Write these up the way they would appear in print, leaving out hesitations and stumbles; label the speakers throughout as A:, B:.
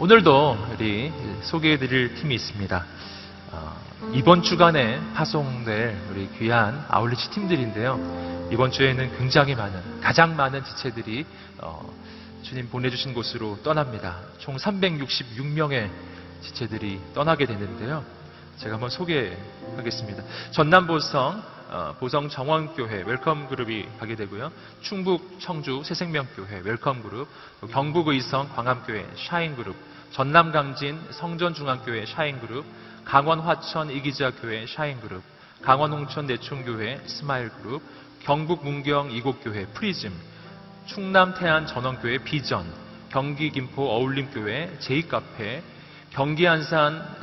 A: 오늘도 우리 소개해드릴 팀이 있습니다. 이번 주간에 파송될 우리 귀한 아울리치 팀들인데요. 이번 주에는 굉장히 가장 많은 지체들이 주님 보내주신 곳으로 떠납니다. 총 366명의 지체들이 떠나게 되는데요. 제가 한번 소개하겠습니다. 전남보성 보성 정원교회 웰컴 그룹이 가게 되고요. 충북 청주 새생명교회 웰컴 그룹, 경북 의성 광암교회 샤인 그룹, 전남 강진 성전중앙교회 샤인 그룹, 강원 화천 이기자교회 샤인 그룹, 강원 홍천 내촌교회 스마일 그룹, 경북 문경 이곡교회 프리즘, 충남 태안 전원교회 비전, 경기 김포 어울림교회 제이카페, 경기 안산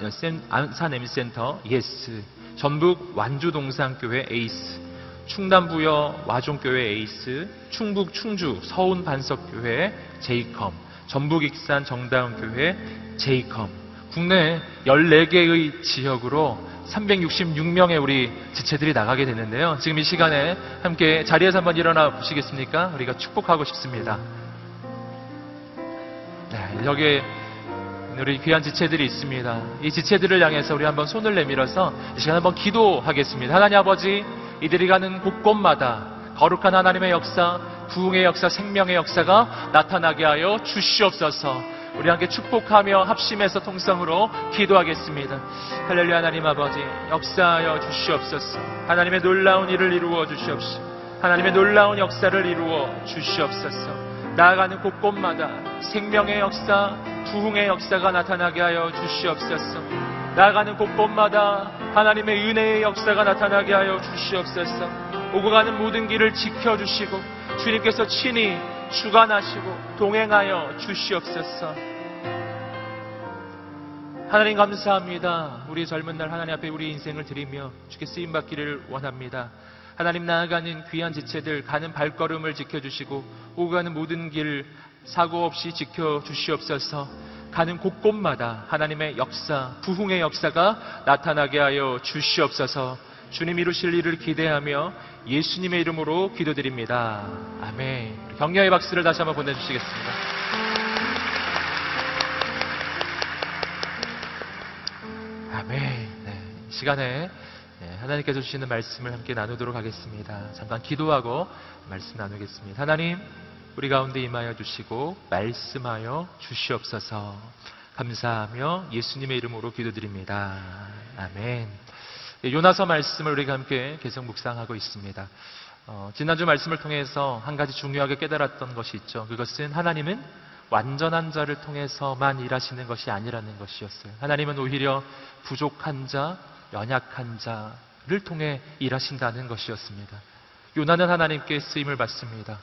A: MC센터 예스, 전북 완주동산교회 에이스, 충남부여 와종교회 에이스, 충북 충주 서운 반석교회 제이컴, 전북 익산 정다운교회 제이컴, 국내 14개의 지역으로 366명의 우리 지체들이 나가게 되는데요. 지금 이 시간에 함께 자리에서 한번 일어나 보시겠습니까? 우리가 축복하고 싶습니다. 네, 여기에 우리 귀한 지체들이 있습니다. 이 지체들을 향해서 우리 한번 손을 내밀어서 이 시간 한번 기도하겠습니다. 하나님 아버지, 이들이 가는 곳곳마다 거룩한 하나님의 역사, 부흥의 역사, 생명의 역사가 나타나게 하여 주시옵소서. 우리 함께 축복하며 합심해서 통성으로 기도하겠습니다. 할렐루야. 하나님 아버지, 역사하여 주시옵소서. 하나님의 놀라운 일을 이루어 주시옵소서. 하나님의 놀라운 역사를 이루어 주시옵소서. 나아가는 곳곳마다 생명의 역사, 부흥의 역사가 나타나게 하여 주시옵소서. 나아가는 곳곳마다 하나님의 은혜의 역사가 나타나게 하여 주시옵소서. 오고 가는 모든 길을 지켜주시고 주님께서 친히 주관하시고 동행하여 주시옵소서. 하나님 감사합니다. 우리 젊은 날 하나님 앞에 우리 인생을 드리며 주께 쓰임받기를 원합니다. 하나님, 나아가는 귀한 지체들 가는 발걸음을 지켜주시고 오고 가는 모든 길 사고 없이 지켜주시옵소서. 가는 곳곳마다 하나님의 역사, 부흥의 역사가 나타나게 하여 주시옵소서. 주님 이루실 일을 기대하며 예수님의 이름으로 기도드립니다. 아멘. 격려의 박수를 다시 한번 보내주시겠습니다. 아멘. 네, 이 시간에 하나님께서 주시는 말씀을 함께 나누도록 하겠습니다. 잠깐 기도하고 말씀 나누겠습니다. 하나님, 우리 가운데 임하여 주시고 말씀하여 주시옵소서. 감사하며 예수님의 이름으로 기도드립니다. 아멘. 요나서 말씀을 우리가 함께 계속 묵상하고 있습니다. 지난주 말씀을 통해서 한 가지 중요하게 깨달았던 것이 있죠. 그것은 하나님은 완전한 자를 통해서만 일하시는 것이 아니라는 것이었어요. 하나님은 오히려 부족한 자, 연약한 자를 통해 일하신다는 것이었습니다. 요나는 하나님께 쓰임을 받습니다.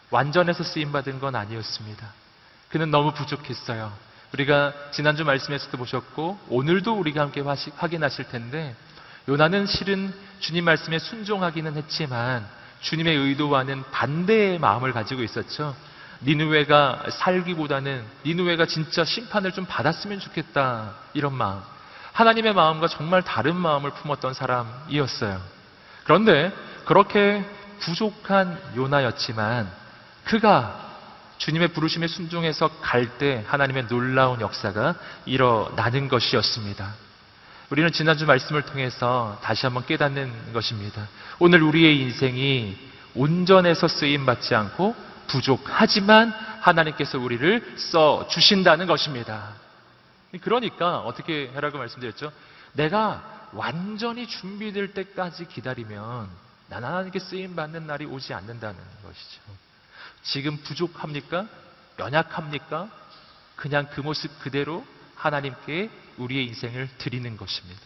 A: 완전해서 쓰임받은 건 아니었습니다. 그는 너무 부족했어요. 우리가 지난주 말씀에서도 보셨고 오늘도 우리가 함께 확인하실 텐데, 요나는 실은 주님 말씀에 순종하기는 했지만 주님의 의도와는 반대의 마음을 가지고 있었죠. 니느웨가 살기보다는 니느웨가 진짜 심판을 좀 받았으면 좋겠다, 이런 마음, 하나님의 마음과 정말 다른 마음을 품었던 사람이었어요. 그런데 그렇게 부족한 요나였지만 그가 주님의 부르심에 순종해서 갈 때 하나님의 놀라운 역사가 일어나는 것이었습니다. 우리는 지난주 말씀을 통해서 다시 한번 깨닫는 것입니다. 오늘 우리의 인생이 온전해서 쓰임받지 않고 부족하지만 하나님께서 우리를 써주신다는 것입니다. 그러니까 어떻게 하라고 말씀드렸죠? 내가 완전히 준비될 때까지 기다리면 난 하나님께 쓰임받는 날이 오지 않는다는 것이죠. 지금 부족합니까? 연약합니까? 그냥 그 모습 그대로 하나님께 우리의 인생을 드리는 것입니다.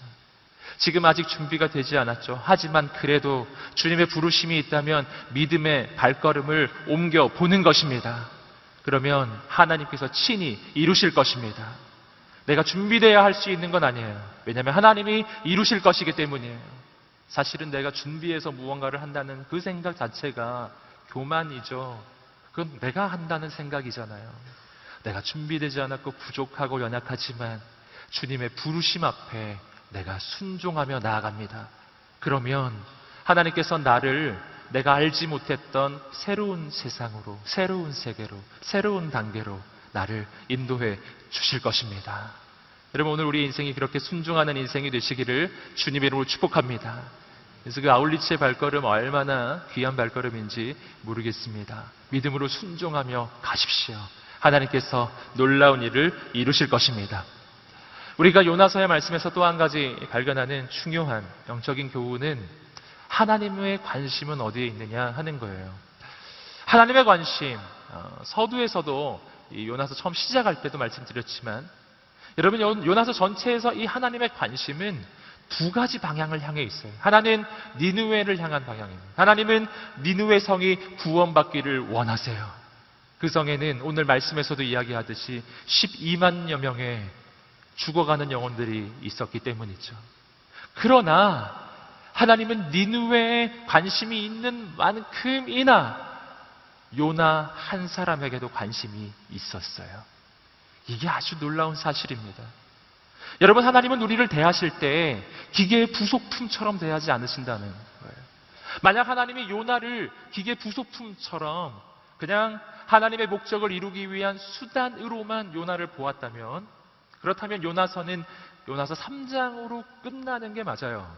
A: 지금 아직 준비가 되지 않았죠. 하지만 그래도 주님의 부르심이 있다면 믿음의 발걸음을 옮겨 보는 것입니다. 그러면 하나님께서 친히 이루실 것입니다. 내가 준비되어야 할 수 있는 건 아니에요. 왜냐하면 하나님이 이루실 것이기 때문이에요. 사실은 내가 준비해서 무언가를 한다는 그 생각 자체가 교만이죠. 그건 내가 한다는 생각이잖아요. 내가 준비되지 않았고 부족하고 연약하지만 주님의 부르심 앞에 내가 순종하며 나아갑니다. 그러면 하나님께서 나를 내가 알지 못했던 새로운 세상으로, 새로운 세계로, 새로운 단계로 나를 인도해 주실 것입니다. 여러분, 오늘 우리 인생이 그렇게 순종하는 인생이 되시기를 주님의 이름으로 축복합니다. 그래서 그 아울리치의 발걸음 얼마나 귀한 발걸음인지 모르겠습니다. 믿음으로 순종하며 가십시오. 하나님께서 놀라운 일을 이루실 것입니다. 우리가 요나서의 말씀에서 또 한 가지 발견하는 중요한 영적인 교훈은 하나님의 관심은 어디에 있느냐 하는 거예요. 하나님의 관심, 서두에서도 이 요나서 처음 시작할 때도 말씀드렸지만, 여러분, 요나서 전체에서 이 하나님의 관심은 두 가지 방향을 향해 있어요. 하나는 니느웨를 향한 방향입니다. 하나님은 니느웨 성이 구원받기를 원하세요. 그 성에는 오늘 말씀에서도 이야기하듯이 12만여 명의 죽어가는 영혼들이 있었기 때문이죠. 그러나 하나님은 니느웨에 관심이 있는 만큼이나 요나 한 사람에게도 관심이 있었어요. 이게 아주 놀라운 사실입니다. 여러분, 하나님은 우리를 대하실 때 기계의 부속품처럼 대하지 않으신다는 거예요. 만약 하나님이 요나를 기계 부속품처럼 그냥 하나님의 목적을 이루기 위한 수단으로만 요나를 보았다면, 그렇다면 요나서는 요나서 3장으로 끝나는 게 맞아요.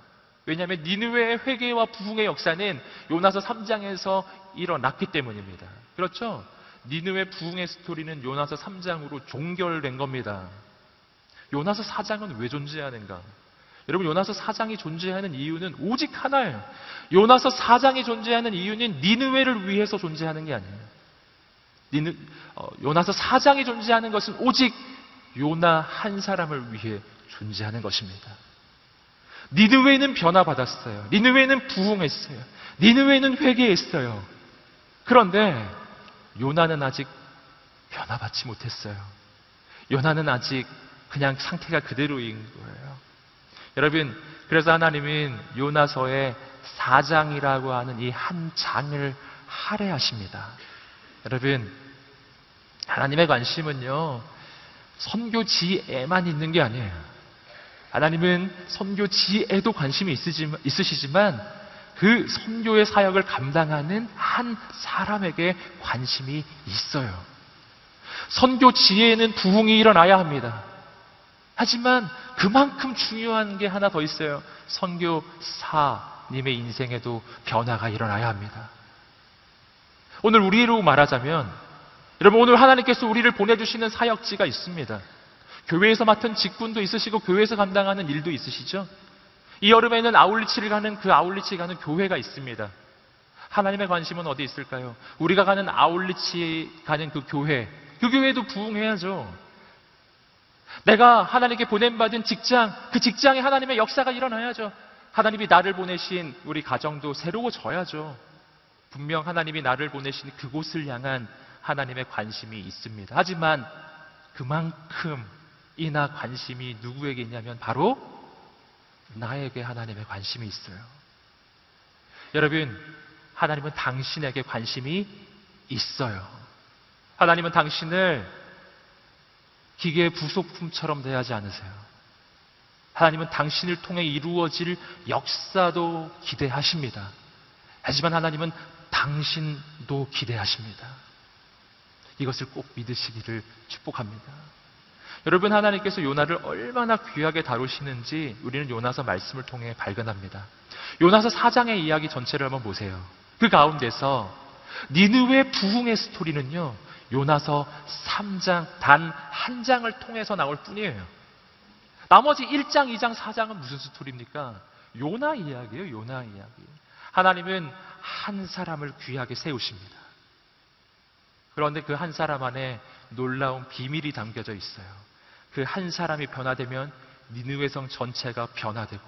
A: 왜냐하면 니느웨의 회개와 부흥의 역사는 요나서 3장에서 일어났기 때문입니다. 그렇죠? 니느웨 부흥의 스토리는 요나서 3장으로 종결된 겁니다. 요나서 4장은 왜 존재하는가? 여러분, 요나서 4장이 존재하는 이유는 오직 하나예요. 요나서 4장이 존재하는 이유는 니느웨를 위해서 존재하는 게 아니에요. 요나서 4장이 존재하는 것은 오직 요나 한 사람을 위해 존재하는 것입니다. 니느웨는 변화받았어요. 니느웨는 부흥했어요. 니느웨는 회개했어요. 그런데 요나는 아직 변화받지 못했어요. 요나는 아직 그냥 상태가 그대로인 거예요. 여러분, 그래서 하나님은 요나서의 4장이라고 하는 이 한 장을 할애하십니다. 여러분, 하나님의 관심은요, 선교지에만 있는 게 아니에요. 하나님은 선교지에도 관심이 있으시지만 그 선교의 사역을 감당하는 한 사람에게 관심이 있어요. 선교지에는 부흥이 일어나야 합니다. 하지만 그만큼 중요한 게 하나 더 있어요. 선교사님의 인생에도 변화가 일어나야 합니다. 오늘 우리로 말하자면, 여러분, 오늘 하나님께서 우리를 보내주시는 사역지가 있습니다. 교회에서 맡은 직분도 있으시고 교회에서 감당하는 일도 있으시죠. 이 여름에는 아울리치를 가는 그 아울리치 가는 교회가 있습니다. 하나님의 관심은 어디 있을까요? 우리가 가는 아울리치 가는 그 교회도 부흥해야죠. 내가 하나님께 보냄받은 직장, 그 직장에 하나님의 역사가 일어나야죠. 하나님이 나를 보내신 우리 가정도 새로워져야죠. 분명 하나님이 나를 보내신 그곳을 향한 하나님의 관심이 있습니다. 하지만 그만큼이나 관심이 누구에게 있냐면 바로 나에게 하나님의 관심이 있어요. 여러분, 하나님은 당신에게 관심이 있어요. 하나님은 당신을 기계의 부속품처럼 대하지 않으세요. 하나님은 당신을 통해 이루어질 역사도 기대하십니다. 하지만 하나님은 당신도 기대하십니다. 이것을 꼭 믿으시기를 축복합니다. 여러분, 하나님께서 요나를 얼마나 귀하게 다루시는지 우리는 요나서 말씀을 통해 발견합니다. 요나서 4장의 이야기 전체를 한번 보세요. 그 가운데서 니느웨 부흥의 스토리는요, 요나서 3장 단 한 장을 통해서 나올 뿐이에요. 나머지 1장, 2장, 4장은 무슨 스토리입니까? 요나 이야기예요. 요나 이야기. 하나님은 한 사람을 귀하게 세우십니다. 그런데 그 한 사람 안에 놀라운 비밀이 담겨져 있어요. 그 한 사람이 변화되면 니느웨 성 전체가 변화되고,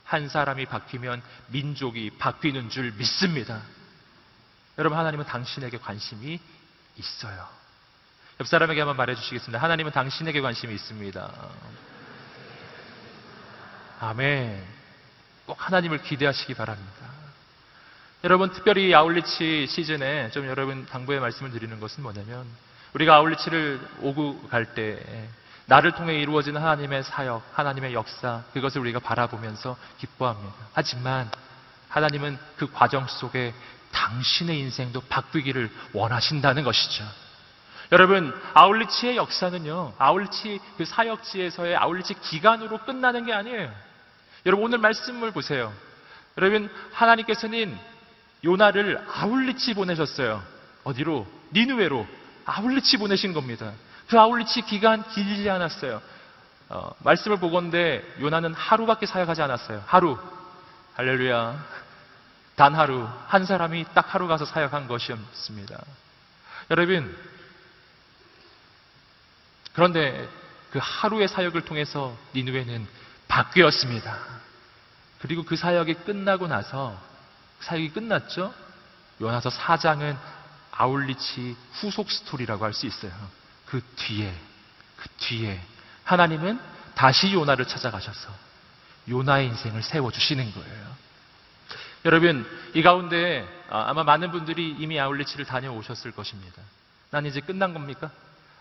A: 한 사람이 바뀌면 민족이 바뀌는 줄 믿습니다. 여러분, 하나님은 당신에게 관심이 있어요. 옆 사람에게 한번 말해주시겠습니다. 하나님은 당신에게 관심이 있습니다. 아멘. 꼭 하나님을 기대하시기 바랍니다. 여러분, 특별히 아울리치 시즌에 좀 여러분 당부의 말씀을 드리는 것은 뭐냐면, 우리가 아울리치를 오고 갈 때 나를 통해 이루어지는 하나님의 사역, 하나님의 역사, 그것을 우리가 바라보면서 기뻐합니다. 하지만 하나님은 그 과정 속에 당신의 인생도 바뀌기를 원하신다는 것이죠. 여러분, 아울리치의 역사는요, 아울리치 그 사역지에서의 아울리치 기간으로 끝나는 게 아니에요. 여러분, 오늘 말씀을 보세요. 여러분, 하나님께서는 요나를 아울리치 보내셨어요. 어디로? 니느웨로 아울리치 보내신 겁니다. 그 아울리치 기간 길지 않았어요. 말씀을 보건대 요나는 하루밖에 사역하지 않았어요. 하루. 할렐루야. 단 하루. 한 사람이 딱 하루 가서 사역한 것이었습니다. 여러분, 그런데 그 하루의 사역을 통해서 니느웨는 바뀌었습니다. 그리고 그 사역이 끝나고 나서, 사역이 끝났죠? 요나서 4장은 아울리치 후속 스토리라고 할 수 있어요. 그 뒤에 하나님은 다시 요나를 찾아가셔서 요나의 인생을 세워주시는 거예요. 여러분, 이 가운데 아마 많은 분들이 이미 아울리치를 다녀오셨을 것입니다. 난 이제 끝난 겁니까?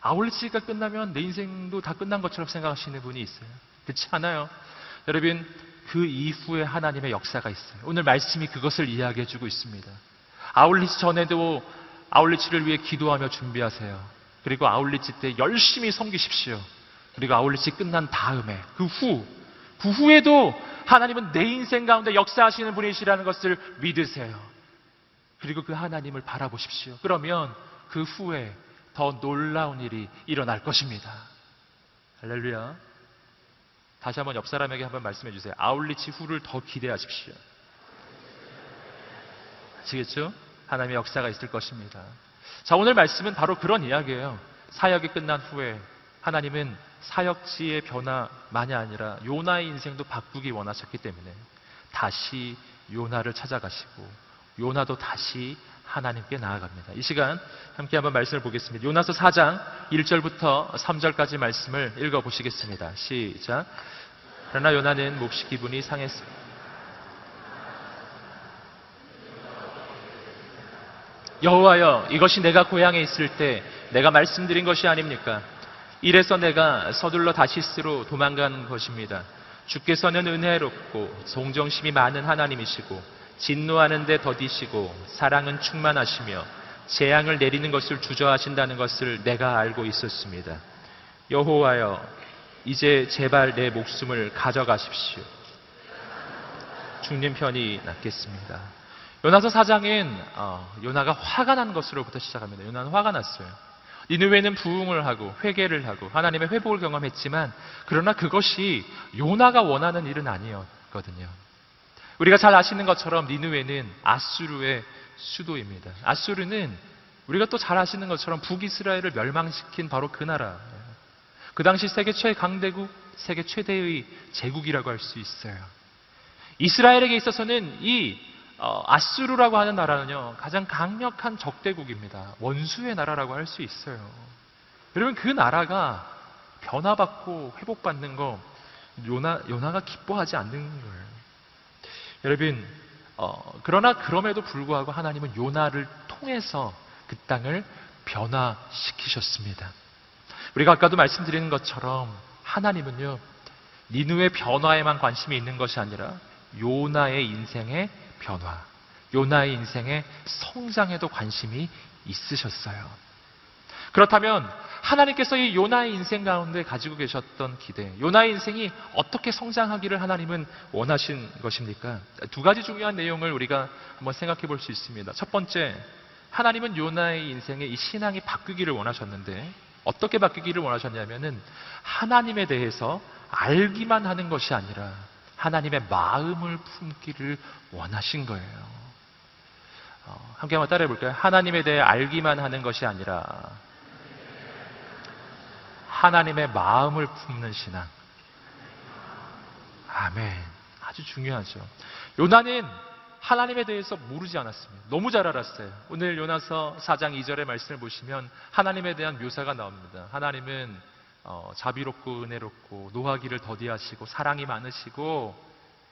A: 아울리치가 끝나면 내 인생도 다 끝난 것처럼 생각하시는 분이 있어요. 그렇지 않아요? 여러분, 그 이후에 하나님의 역사가 있어요. 오늘 말씀이 그것을 이야기해 주고 있습니다. 아울리치 전에도 아울리치를 위해 기도하며 준비하세요. 그리고 아울리치 때 열심히 섬기십시오. 그리고 아울리치 끝난 다음에 그 후에도 하나님은 내 인생 가운데 역사하시는 분이시라는 것을 믿으세요. 그리고 그 하나님을 바라보십시오. 그러면 그 후에 더 놀라운 일이 일어날 것입니다. 할렐루야. 다시 한번 옆 사람에게 한번 말씀해 주세요. 아울리치 후를 더 기대하십시오. 아시겠죠? 하나님의 역사가 있을 것입니다. 자, 오늘 말씀은 바로 그런 이야기예요. 사역이 끝난 후에 하나님은 사역지의 변화만이 아니라 요나의 인생도 바꾸기 원하셨기 때문에 다시 요나를 찾아가시고 요나도 다시 하나님께 나아갑니다. 이 시간 함께 한번 말씀을 보겠습니다. 요나서 4장 1절부터 3절까지 말씀을 읽어보시겠습니다. 시작. 그러나 요나는 몹시 기분이 상했습니다. 여호와여, 이것이 내가 고향에 있을 때 내가 말씀드린 것이 아닙니까? 이래서 내가 서둘러 다시스로 도망간 것입니다. 주께서는 은혜롭고 동정심이 많은 하나님이시고 진노하는 데 더디시고 사랑은 충만하시며 재앙을 내리는 것을 주저하신다는 것을 내가 알고 있었습니다. 여호와여, 이제 제발 내 목숨을 가져가십시오. 죽는 편이 낫겠습니다. 요나서 4장은 요나가 화가 난 것으로부터 시작합니다. 요나는 화가 났어요. 니느웨는 부흥을 하고 회개를 하고 하나님의 회복을 경험했지만 그러나 그것이 요나가 원하는 일은 아니었거든요. 우리가 잘 아시는 것처럼 니느웨는 아수르의 수도입니다. 아수르는 우리가 또 잘 아시는 것처럼 북이스라엘을 멸망시킨 바로 그 나라예요. 그 당시 세계 최강대국, 세계 최대의 제국이라고 할 수 있어요. 이스라엘에게 있어서는 이 아수르라고 하는 나라는요, 가장 강력한 적대국입니다. 원수의 나라라고 할 수 있어요. 여러분, 그 나라가 변화받고 회복받는 거 요나가 기뻐하지 않는 거예요. 여러분, 그러나 그럼에도 불구하고 하나님은 요나를 통해서 그 땅을 변화시키셨습니다. 우리가 아까도 말씀드리는 것처럼 하나님은요, 니느웨 변화에만 관심이 있는 것이 아니라 요나의 인생의 변화, 요나의 인생의 성장에도 관심이 있으셨어요. 그렇다면 하나님께서 이 요나의 인생 가운데 가지고 계셨던 기대, 요나의 인생이 어떻게 성장하기를 하나님은 원하신 것입니까? 두 가지 중요한 내용을 우리가 한번 생각해 볼 수 있습니다. 첫 번째, 하나님은 요나의 인생의 이 신앙이 바뀌기를 원하셨는데 어떻게 바뀌기를 원하셨냐면은 하나님에 대해서 알기만 하는 것이 아니라 하나님의 마음을 품기를 원하신 거예요. 함께 한번 따라해 볼까요? 하나님에 대해 알기만 하는 것이 아니라 하나님의 마음을 품는 신앙. 아멘. 아주 중요하죠. 요나는 하나님에 대해서 모르지 않았습니다. 너무 잘 알았어요. 오늘 요나서 4장 2절의 말씀을 보시면 하나님에 대한 묘사가 나옵니다. 하나님은 자비롭고 은혜롭고 노하기를 더디하시고 사랑이 많으시고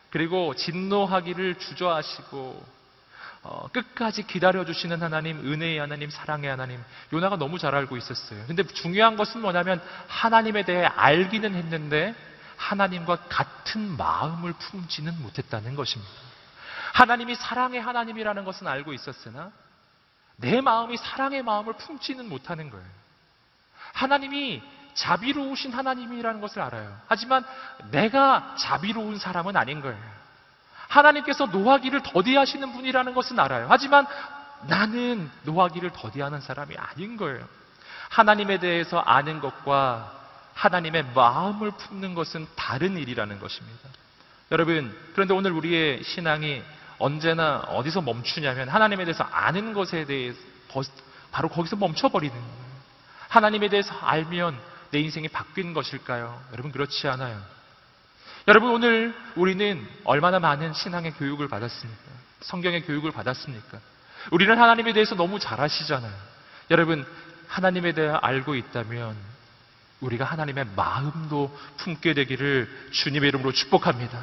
A: 그리고 진노하기를 주저하시고 끝까지 기다려주시는 하나님, 은혜의 하나님, 사랑의 하나님. 요나가 너무 잘 알고 있었어요. 근데 중요한 것은 뭐냐면 하나님에 대해 알기는 했는데 하나님과 같은 마음을 품지는 못했다는 것입니다. 하나님이 사랑의 하나님이라는 것은 알고 있었으나 내 마음이 사랑의 마음을 품지는 못하는 거예요. 하나님이 자비로우신 하나님이라는 것을 알아요. 하지만 내가 자비로운 사람은 아닌 거예요. 하나님께서 노하기를 더디하시는 분이라는 것은 알아요. 하지만 나는 노하기를 더디하는 사람이 아닌 거예요. 하나님에 대해서 아는 것과 하나님의 마음을 품는 것은 다른 일이라는 것입니다. 여러분, 그런데 오늘 우리의 신앙이 언제나 어디서 멈추냐면 하나님에 대해서 아는 것에 대해서 바로 거기서 멈춰버리는 거예요. 하나님에 대해서 알면 내 인생이 바뀐 것일까요? 여러분, 그렇지 않아요. 여러분, 오늘 우리는 얼마나 많은 신앙의 교육을 받았습니까? 성경의 교육을 받았습니까? 우리는 하나님에 대해서 너무 잘 아시잖아요. 여러분, 하나님에 대해 알고 있다면 우리가 하나님의 마음도 품게 되기를 주님의 이름으로 축복합니다.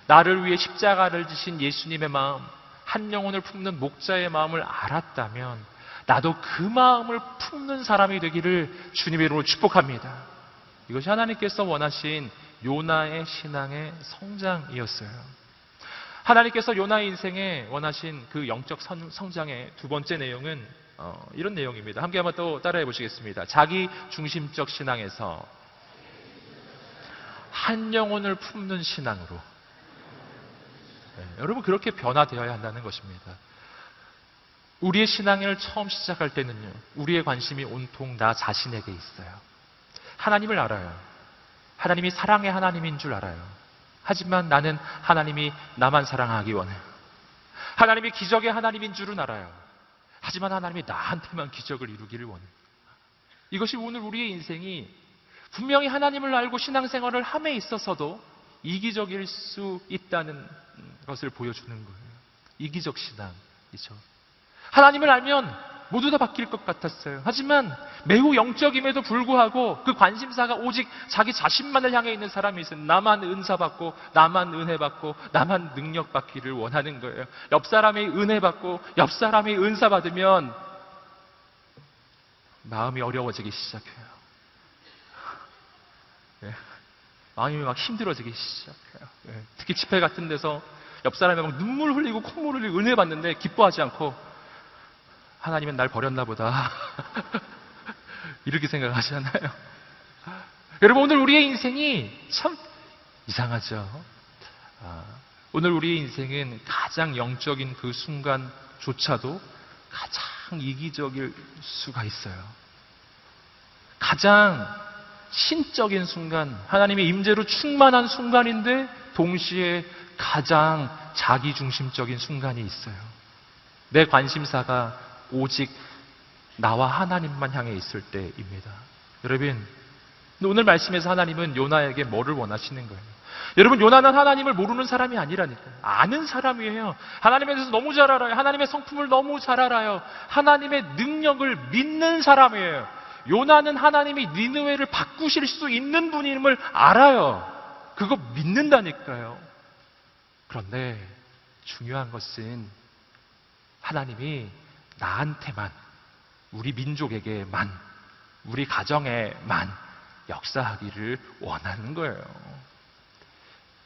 A: 나를 위해 십자가를 지신 예수님의 마음, 한 영혼을 품는 목자의 마음을 알았다면 나도 그 마음을 품는 사람이 되기를 주님의 이름으로 축복합니다. 이것이 하나님께서 원하신 요나의 신앙의 성장이었어요. 하나님께서 요나의 인생에 원하신 그 영적 성장의 두 번째 내용은 이런 내용입니다. 함께 한번 또 따라해 보시겠습니다. 자기 중심적 신앙에서 한 영혼을 품는 신앙으로. 여러분, 그렇게 변화되어야 한다는 것입니다. 우리의 신앙을 처음 시작할 때는요, 우리의 관심이 온통 나 자신에게 있어요. 하나님을 알아요. 하나님이 사랑의 하나님인 줄 알아요. 하지만 나는 하나님이 나만 사랑하기 원해요. 하나님이 기적의 하나님인 줄은 알아요. 하지만 하나님이 나한테만 기적을 이루기를 원해요. 이것이 오늘 우리의 인생이 분명히 하나님을 알고 신앙생활을 함에 있어서도 이기적일 수 있다는 것을 보여주는 거예요. 이기적 신앙이죠. 하나님을 알면 모두 다 바뀔 것 같았어요. 하지만 매우 영적임에도 불구하고 그 관심사가 오직 자기 자신만을 향해 있는 사람이 있어요. 나만 은사받고, 나만 은혜받고, 나만 능력받기를 원하는 거예요. 옆 사람이 은혜받고, 옆 사람이 은사받으면 마음이 어려워지기 시작해요. 네. 마음이 막 힘들어지기 시작해요. 네. 특히 집회 같은 데서 옆 사람이 막 눈물 흘리고 콧물 흘리고 은혜 받는데 기뻐하지 않고 하나님은 날 버렸나 보다 이렇게 생각하시잖아요. 여러분, 오늘 우리의 인생이 참 이상하죠. 오늘 우리의 인생은 가장 영적인 그 순간조차도 가장 이기적일 수가 있어요. 가장 신적인 순간, 하나님의 임재로 충만한 순간인데 동시에 가장 자기중심적인 순간이 있어요. 내 관심사가 오직 나와 하나님만 향해 있을 때입니다. 여러분, 오늘 말씀에서 하나님은 요나에게 뭐를 원하시는 거예요? 여러분, 요나는 하나님을 모르는 사람이 아니라니까요. 아는 사람이에요. 하나님에 대해서 너무 잘 알아요. 하나님의 성품을 너무 잘 알아요. 하나님의 능력을 믿는 사람이에요. 요나는 하나님이 니느웨를 바꾸실 수 있는 분임을 알아요. 그거 믿는다니까요. 그런데 중요한 것은 하나님이 나한테만, 우리 민족에게만, 우리 가정에만 역사하기를 원하는 거예요.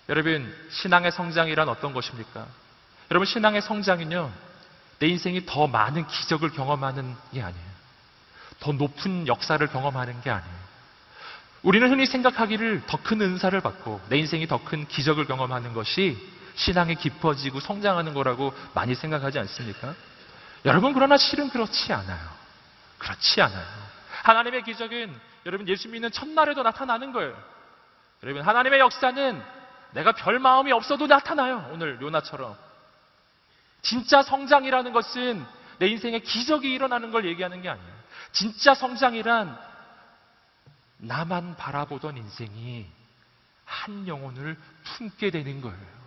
A: 여러분, 신앙의 성장이란 어떤 것입니까? 여러분, 신앙의 성장은요, 내 인생이 더 많은 기적을 경험하는 게 아니에요. 더 높은 역사를 경험하는 게 아니에요. 우리는 흔히 생각하기를 더 큰 은사를 받고 내 인생이 더 큰 기적을 경험하는 것이 신앙이 깊어지고 성장하는 거라고 많이 생각하지 않습니까? 여러분, 그러나 실은 그렇지 않아요. 그렇지 않아요. 하나님의 기적은 여러분 예수 믿는 첫날에도 나타나는 거예요. 여러분, 하나님의 역사는 내가 별 마음이 없어도 나타나요. 오늘 요나처럼. 진짜 성장이라는 것은 내 인생에 기적이 일어나는 걸 얘기하는 게 아니에요. 진짜 성장이란 나만 바라보던 인생이 한 영혼을 품게 되는 거예요.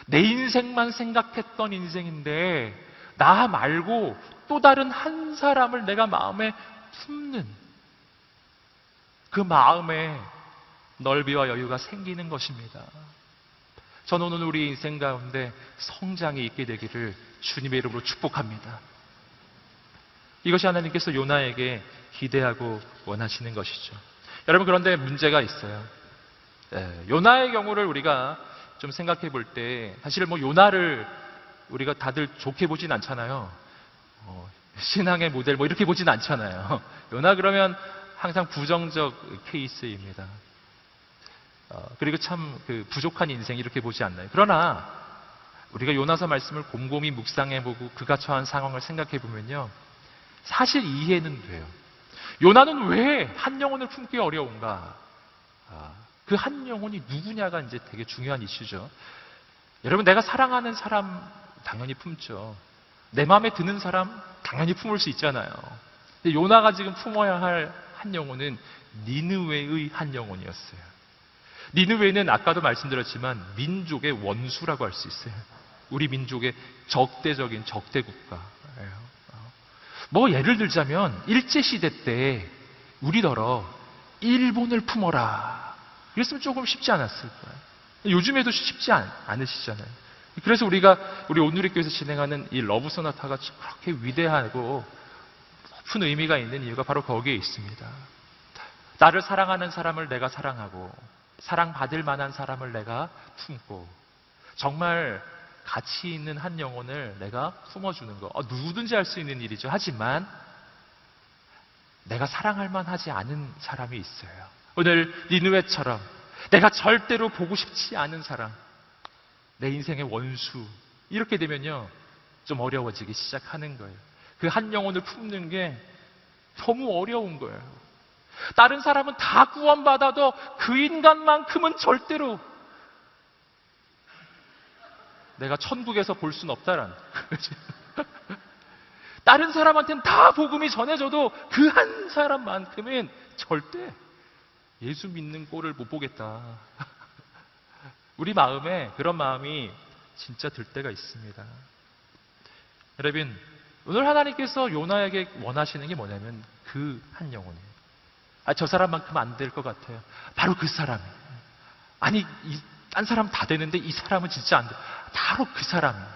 A: 내 인생만 생각했던 인생인데 나 말고 또 다른 한 사람을 내가 마음에 품는 그 마음에 넓이와 여유가 생기는 것입니다. 저는 오늘 우리 인생 가운데 성장이 있게 되기를 주님의 이름으로 축복합니다. 이것이 하나님께서 요나에게 기대하고 원하시는 것이죠. 여러분, 그런데 문제가 있어요. 요나의 경우를 우리가 좀 생각해 볼 때 사실 요나를 우리가 다들 좋게 보진 않잖아요. 신앙의 모델 뭐 이렇게 보진 않잖아요. 요나 그러면 항상 부정적 케이스입니다. 그리고 참 부족한 인생 이렇게 보지 않나요? 그러나 우리가 요나서 말씀을 곰곰이 묵상해보고 그가 처한 상황을 생각해보면요, 사실 이해는 돼요. 요나는 왜 한 영혼을 품기 어려운가? 그 한 영혼이 누구냐가 이제 되게 중요한 이슈죠. 여러분, 내가 사랑하는 사람 당연히 품죠. 내 마음에 드는 사람 당연히 품을 수 있잖아요. 근데 요나가 지금 품어야 할 한 영혼은 니느웨의 한 영혼이었어요. 니느웨는 아까도 말씀드렸지만 민족의 원수라고 할 수 있어요. 우리 민족의 적대적인 적대 국가예요. 뭐 예를 들자면 일제시대 때 우리더러 일본을 품어라 그랬으면 조금 쉽지 않았을 거예요. 요즘에도 쉽지 않으시잖아요. 그래서 우리 온누리교회에서 진행하는 이 러브 소나타가 그렇게 위대하고 높은 의미가 있는 이유가 바로 거기에 있습니다. 나를 사랑하는 사람을 내가 사랑하고 사랑받을 만한 사람을 내가 품고 정말 가치 있는 한 영혼을 내가 품어주는 거. 누구든지 할 수 있는 일이죠. 하지만 내가 사랑할 만하지 않은 사람이 있어요. 오늘 니느웨처럼 내가 절대로 보고 싶지 않은 사람, 내 인생의 원수, 이렇게 되면요 좀 어려워지기 시작하는 거예요. 그 한 영혼을 품는 게 너무 어려운 거예요. 다른 사람은 다 구원받아도 그 인간만큼은 절대로 내가 천국에서 볼 수는 없다라는 거죠. 다른 사람한테는 다 복음이 전해져도 그 한 사람만큼은 절대 예수 믿는 꼴을 못 보겠다. 우리 마음에 그런 마음이 진짜 들 때가 있습니다. 여러분, 오늘 하나님께서 요나에게 원하시는 게 뭐냐면 그 한 영혼이에요. 저 사람만큼 안 될 것 같아요. 바로 그 사람이에요. 아니, 딴 사람 다 되는데 이 사람은 진짜 안 돼. 바로 그 사람이에요.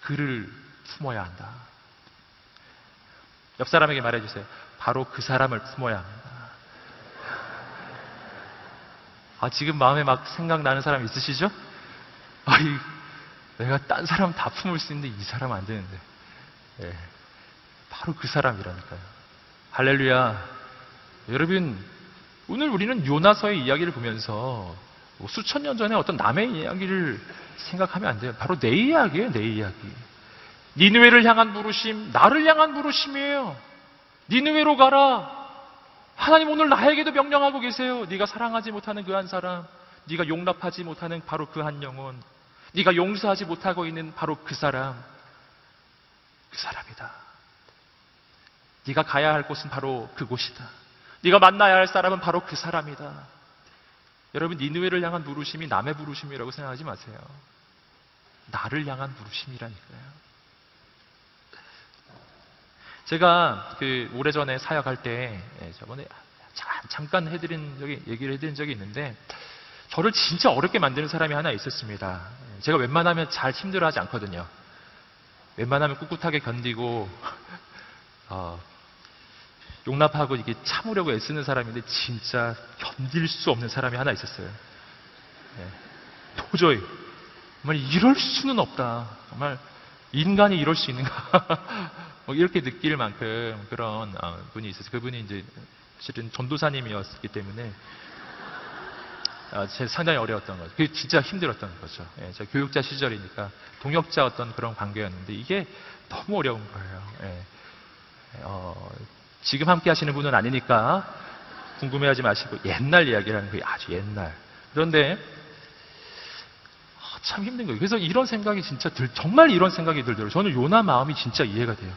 A: 그를 품어야 한다. 옆 사람에게 말해주세요. 바로 그 사람을 품어야 합니다. 지금 마음에 막 생각나는 사람 있으시죠? 내가 딴 사람 다 품을 수 있는데 이 사람 안 되는데. 바로 그 사람이라니까요. 할렐루야. 여러분, 오늘 우리는 요나서의 이야기를 보면서 수천 년 전에 어떤 남의 이야기를 생각하면 안 돼요. 바로 내 이야기예요, 내 이야기. 니느웨를 향한 부르심, 나를 향한 부르심이에요. 니느웨로 가라. 하나님 오늘 나에게도 명령하고 계세요. 네가 사랑하지 못하는 그 한 사람, 네가 용납하지 못하는 바로 그 한 영혼, 네가 용서하지 못하고 있는 바로 그 사람, 그 사람이다. 네가 가야 할 곳은 바로 그곳이다. 네가 만나야 할 사람은 바로 그 사람이다. 여러분, 니느웨를 향한 부르심이 남의 부르심이라고 생각하지 마세요. 나를 향한 부르심이라니까요. 제가 오래전에 사역할 때 저번에 잠깐 얘기를 해드린 적이 있는데, 저를 진짜 어렵게 만드는 사람이 하나 있었습니다. 제가 웬만하면 잘 힘들어하지 않거든요. 웬만하면 꿋꿋하게 견디고 용납하고 이게 참으려고 애쓰는 사람인데 진짜 견딜 수 없는 사람이 하나 있었어요. 도저히 정말 이럴 수는 없다. 정말 인간이 이럴 수 있는가? 이렇게 느낄 만큼 그런 분이 있었어요. 그분이 이제 실은 전도사님이었기 때문에 제가 상당히 어려웠던 거죠. 그게 진짜 힘들었던 거죠. 제가 교육자 시절이니까 동역자 어떤 그런 관계였는데 이게 너무 어려운 거예요. 지금 함께 하시는 분은 아니니까 궁금해하지 마시고 옛날 이야기라는 거예요. 아주 옛날. 그런데 참 힘든 거예요. 그래서 이런 생각이 진짜 정말 이런 생각이 들더라고요. 저는 요나 마음이 진짜 이해가 돼요.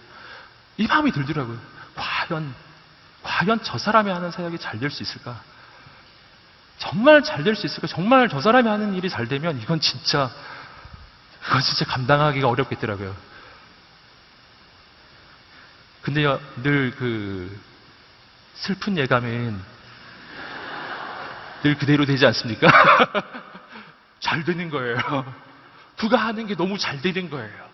A: 이 마음이 들더라고요. 과연 저 사람이 하는 사역이 잘 될 수 있을까? 정말 잘 될 수 있을까? 정말 저 사람이 하는 일이 잘 되면 이건 진짜 감당하기가 어렵겠더라고요. 근데요, 늘 슬픈 예감은 늘 그대로 되지 않습니까? 잘 되는 거예요. 그가 하는 게 너무 잘 되는 거예요.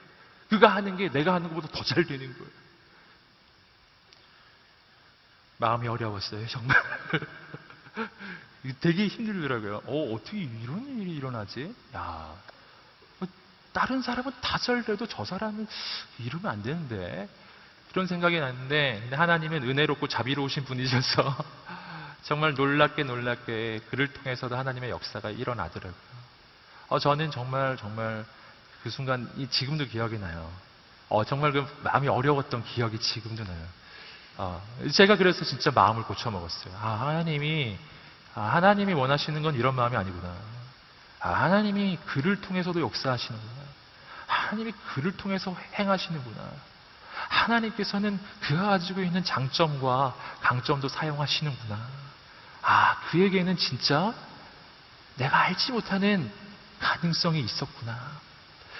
A: 그가 하는 게 내가 하는 것보다 더 잘 되는 거예요. 마음이 어려웠어요, 정말. 되게 힘들더라고요. 어떻게 이런 일이 일어나지? 다른 사람은 다 잘 돼도 저 사람은 이러면 안 되는데. 그런 생각이 났는데, 근데 하나님은 은혜롭고 자비로우신 분이셔서 정말 놀랍게 그를 통해서도 하나님의 역사가 일어나더라고요. 저는 정말 그 순간 지금도 기억이 나요. 정말 그 마음이 어려웠던 기억이 지금도 나요. 제가 그래서 진짜 마음을 고쳐먹었어요. 하나님이 원하시는 건 이런 마음이 아니구나. 하나님이 그를 통해서도 역사하시는구나. 하나님이 그를 통해서 행하시는구나. 하나님께서는 그가 가지고 있는 장점과 강점도 사용하시는구나. 그에게는 진짜 내가 알지 못하는 가능성이 있었구나.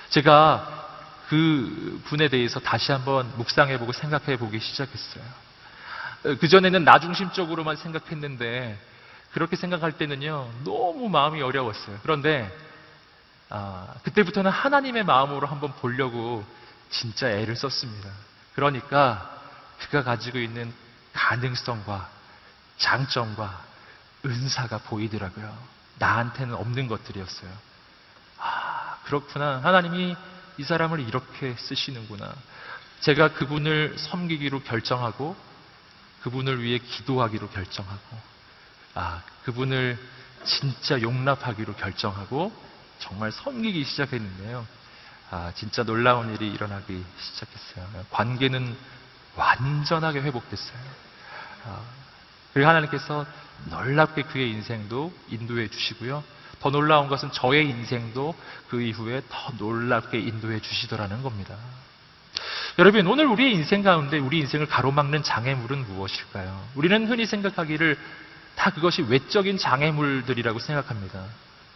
A: 제가 그 분에 대해서 다시 한번 묵상해보고 생각해보기 시작했어요. 그전에는 나 중심적으로만 생각했는데, 그렇게 생각할 때는요, 너무 마음이 어려웠어요. 그런데 그때부터는 하나님의 마음으로 한번 보려고 진짜 애를 썼습니다. 그러니까 그가 가지고 있는 가능성과 장점과 은사가 보이더라고요. 나한테는 없는 것들이었어요. 그렇구나. 하나님이 이 사람을 이렇게 쓰시는구나. 제가 그분을 섬기기로 결정하고, 그분을 위해 기도하기로 결정하고, 그분을 진짜 용납하기로 결정하고 정말 섬기기 시작했는데요. 진짜 놀라운 일이 일어나기 시작했어요. 관계는 완전하게 회복됐어요. 그리고 하나님께서 놀랍게 그의 인생도 인도해 주시고요. 더 놀라운 것은 저의 인생도 그 이후에 더 놀랍게 인도해 주시더라는 겁니다. 여러분, 오늘 우리의 인생 가운데 우리 인생을 가로막는 장애물은 무엇일까요? 우리는 흔히 생각하기를 다 그것이 외적인 장애물들이라고 생각합니다.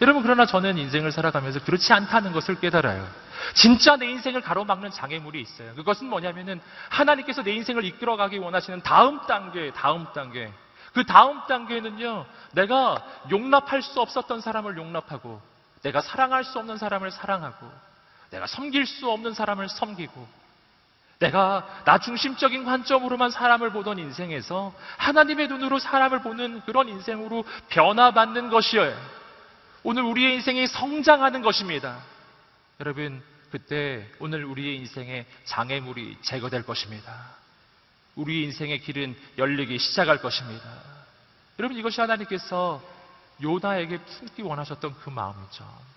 A: 여러분, 그러나 저는 인생을 살아가면서 그렇지 않다는 것을 깨달아요. 진짜 내 인생을 가로막는 장애물이 있어요. 그것은 뭐냐면은 하나님께서 내 인생을 이끌어가기 원하시는 다음 단계. 그 다음 단계는요, 내가 용납할 수 없었던 사람을 용납하고, 내가 사랑할 수 없는 사람을 사랑하고, 내가 섬길 수 없는 사람을 섬기고, 내가 나 중심적인 관점으로만 사람을 보던 인생에서 하나님의 눈으로 사람을 보는 그런 인생으로 변화받는 것이에요. 오늘 우리의 인생이 성장하는 것입니다. 여러분, 그때 오늘 우리의 인생의 장애물이 제거될 것입니다. 우리의 인생의 길은 열리기 시작할 것입니다. 여러분, 이것이 하나님께서 요나에게 품기 원하셨던 그 마음이죠.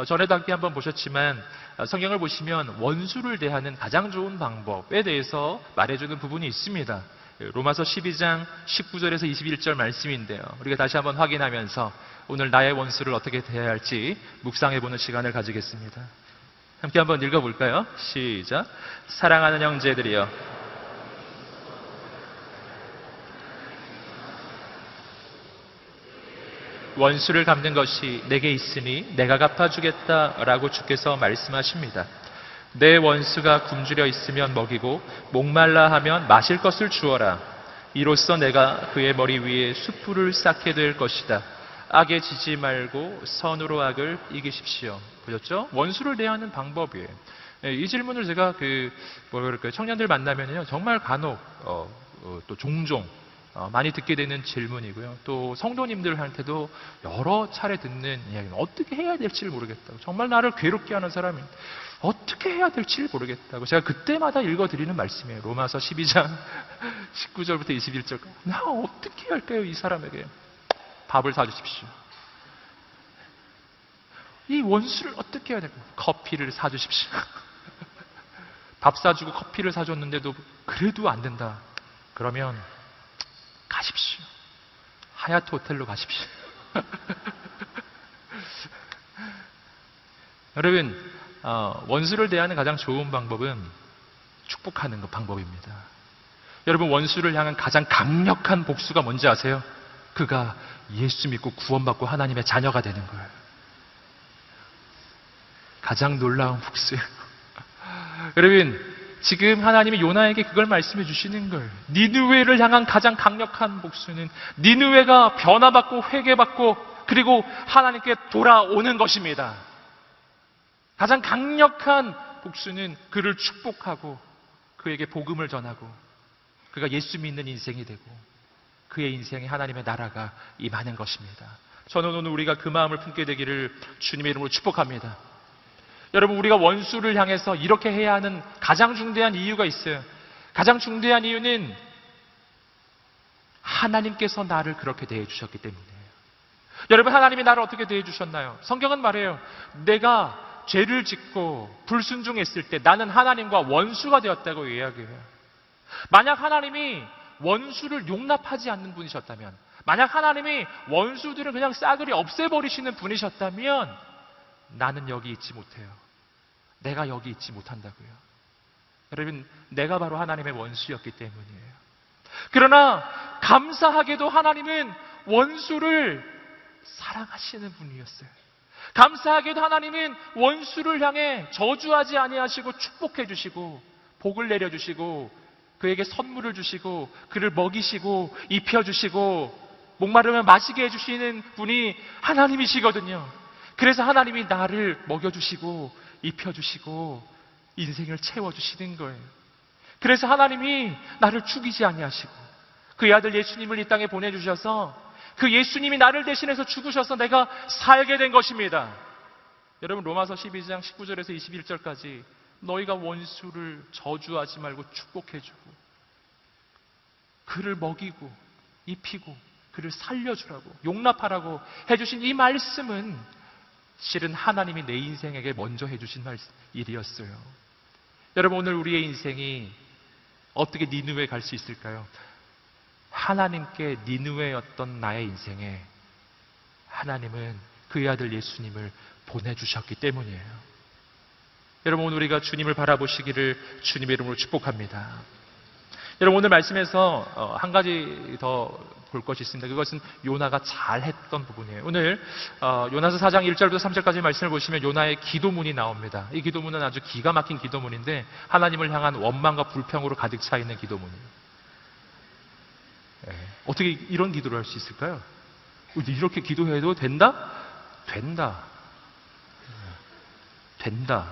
A: 전에도 함께 한번 보셨지만 성경을 보시면 원수를 대하는 가장 좋은 방법에 대해서 말해주는 부분이 있습니다. 로마서 12장 19절에서 21절 말씀인데요. 우리가 다시 한번 확인하면서 오늘 나의 원수를 어떻게 대해야 할지 묵상해보는 시간을 가지겠습니다. 함께 한번 읽어볼까요? 시작. 사랑하는 형제들이여, 원수를 갚는 것이 내게 있으니 내가 갚아주겠다라고 주께서 말씀하십니다. 내 원수가 굶주려 있으면 먹이고 목말라 하면 마실 것을 주어라. 이로써 내가 그의 머리 위에 숯불을 쌓게 될 것이다. 악에 지지 말고 선으로 악을 이기십시오. 보셨죠? 원수를 대하는 방법이에요. 이 질문을 제가 청년들 만나면요, 정말 간혹 또 종종 많이 듣게 되는 질문이고요. 또 성도님들한테도 여러 차례 듣는 이야기는 어떻게 해야 될지를 모르겠다고. 정말 나를 괴롭게 하는 사람이 어떻게 해야 될지를 모르겠다고. 제가 그때마다 읽어드리는 말씀이에요. 로마서 12장 19절부터 21절까지. 나 어떻게 할까요? 이 사람에게 밥을 사주십시오. 이 원수를 어떻게 해야 될까요? 커피를 사주십시오. 밥 사주고 커피를 사줬는데도 그래도 안 된다. 그러면 가십시오. 하얏트 호텔로 가십시오. 여러분, 원수를 대하는 가장 좋은 방법은 축복하는 방법입니다. 여러분, 원수를 향한 가장 강력한 복수가 뭔지 아세요? 그가 예수 믿고 구원받고 하나님의 자녀가 되는 거예요. 가장 놀라운 복수예요. 여러분, 지금 하나님이 요나에게 그걸 말씀해 주시는 거예요. 니느웨를 향한 가장 강력한 복수는 니느웨가 변화받고 회개받고 그리고 하나님께 돌아오는 것입니다. 가장 강력한 복수는 그를 축복하고 그에게 복음을 전하고 그가 예수 믿는 인생이 되고 그의 인생에 하나님의 나라가 임하는 것입니다. 저는 오늘 우리가 그 마음을 품게 되기를 주님의 이름으로 축복합니다. 여러분, 우리가 원수를 향해서 이렇게 해야 하는 가장 중대한 이유가 있어요. 가장 중대한 이유는 하나님께서 나를 그렇게 대해 주셨기 때문이에요. 여러분, 하나님이 나를 어떻게 대해 주셨나요? 성경은 말해요. 내가 죄를 짓고 불순종했을 때 나는 하나님과 원수가 되었다고 이야기해요. 만약 하나님이 원수를 용납하지 않는 분이셨다면, 만약 하나님이 원수들을 그냥 싸그리 없애버리시는 분이셨다면 나는 여기 있지 못해요. 내가 여기 있지 못한다고요. 여러분, 내가 바로 하나님의 원수였기 때문이에요. 그러나 감사하게도 하나님은 원수를 사랑하시는 분이었어요. 감사하게도 하나님은 원수를 향해 저주하지 아니하시고 축복해 주시고 복을 내려주시고 그에게 선물을 주시고 그를 먹이시고 입혀주시고 목마르면 마시게 해주시는 분이 하나님이시거든요. 그래서 하나님이 나를 먹여주시고 입혀주시고 인생을 채워주시는 거예요. 그래서 하나님이 나를 죽이지 아니하시고 그의 아들 예수님을 이 땅에 보내주셔서 그 예수님이 나를 대신해서 죽으셔서 내가 살게 된 것입니다. 여러분, 로마서 12장 19절에서 21절까지 너희가 원수를 저주하지 말고 축복해주고 그를 먹이고 입히고 그를 살려주라고 용납하라고 해주신 이 말씀은 실은 하나님이 내 인생에게 먼저 해주신 일이었어요. 여러분, 오늘 우리의 인생이 어떻게 니느웨에 갈 수 있을까요? 하나님께 니느웨였던 나의 인생에 하나님은 그의 아들 예수님을 보내주셨기 때문이에요. 여러분, 오늘 우리가 주님을 바라보시기를 주님의 이름으로 축복합니다. 여러분, 오늘 말씀에서 한 가지 더 볼 것이 있습니다. 그것은 요나가 잘했던 부분이에요. 오늘 요나서 4장 1절부터 3절까지 말씀을 보시면 요나의 기도문이 나옵니다. 이 기도문은 아주 기가 막힌 기도문인데 하나님을 향한 원망과 불평으로 가득 차 있는 기도문이에요. 어떻게 이런 기도를 할 수 있을까요? 이렇게 기도해도 된다? 된다. 된다.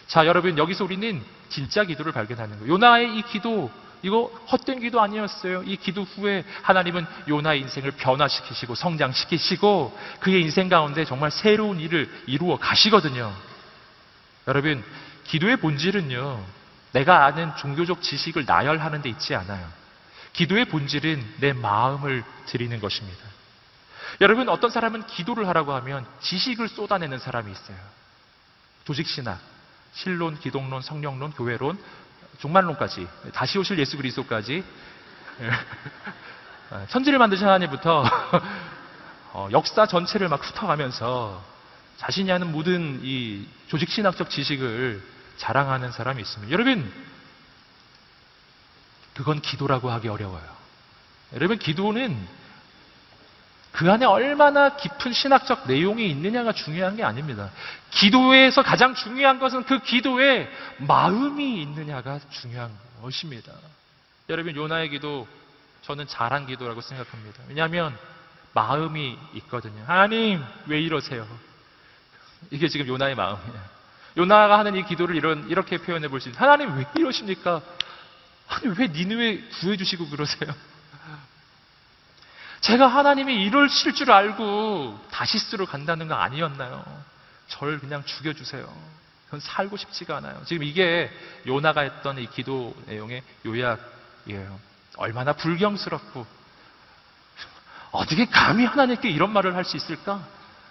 A: 자, 여러분, 여기서 우리는 진짜 기도를 발견하는 거예요. 요나의 이 기도, 이거 헛된 기도 아니었어요. 이 기도 후에 하나님은 요나의 인생을 변화시키시고 성장시키시고 그의 인생 가운데 정말 새로운 일을 이루어 가시거든요. 여러분, 기도의 본질은요, 내가 아는 종교적 지식을 나열하는 데 있지 않아요. 기도의 본질은 내 마음을 드리는 것입니다. 여러분, 어떤 사람은 기도를 하라고 하면 지식을 쏟아내는 사람이 있어요. 조직신학, 신론, 기독론, 성령론, 교회론, 종말론까지, 다시 오실 예수 그리스도까지, 천지를 만드신 하나님부터 역사 전체를 막 훑어가면서 자신이 아는 모든 이 조직신학적 지식을 자랑하는 사람이 있습니다. 여러분, 그건 기도라고 하기 어려워요. 여러분, 기도는 그 안에 얼마나 깊은 신학적 내용이 있느냐가 중요한 게 아닙니다. 기도에서 가장 중요한 것은 그 기도에 마음이 있느냐가 중요한 것입니다. 여러분, 요나의 기도, 저는 잘한 기도라고 생각합니다. 왜냐하면 마음이 있거든요. 하나님, 왜 이러세요? 이게 지금 요나의 마음이에요. 요나가 하는 이 기도를 이렇게 표현해 볼 수 있어요. 하나님, 왜 이러십니까? 아니, 왜 니느웨 구해주시고 그러세요? 제가 하나님이 이러실 줄 알고 다시스로 간다는 거 아니었나요? 저를 그냥 죽여주세요. 그건 살고 싶지가 않아요. 지금 이게 요나가 했던 이 기도 내용의 요약이에요. 얼마나 불경스럽고 어떻게 감히 하나님께 이런 말을 할 수 있을까?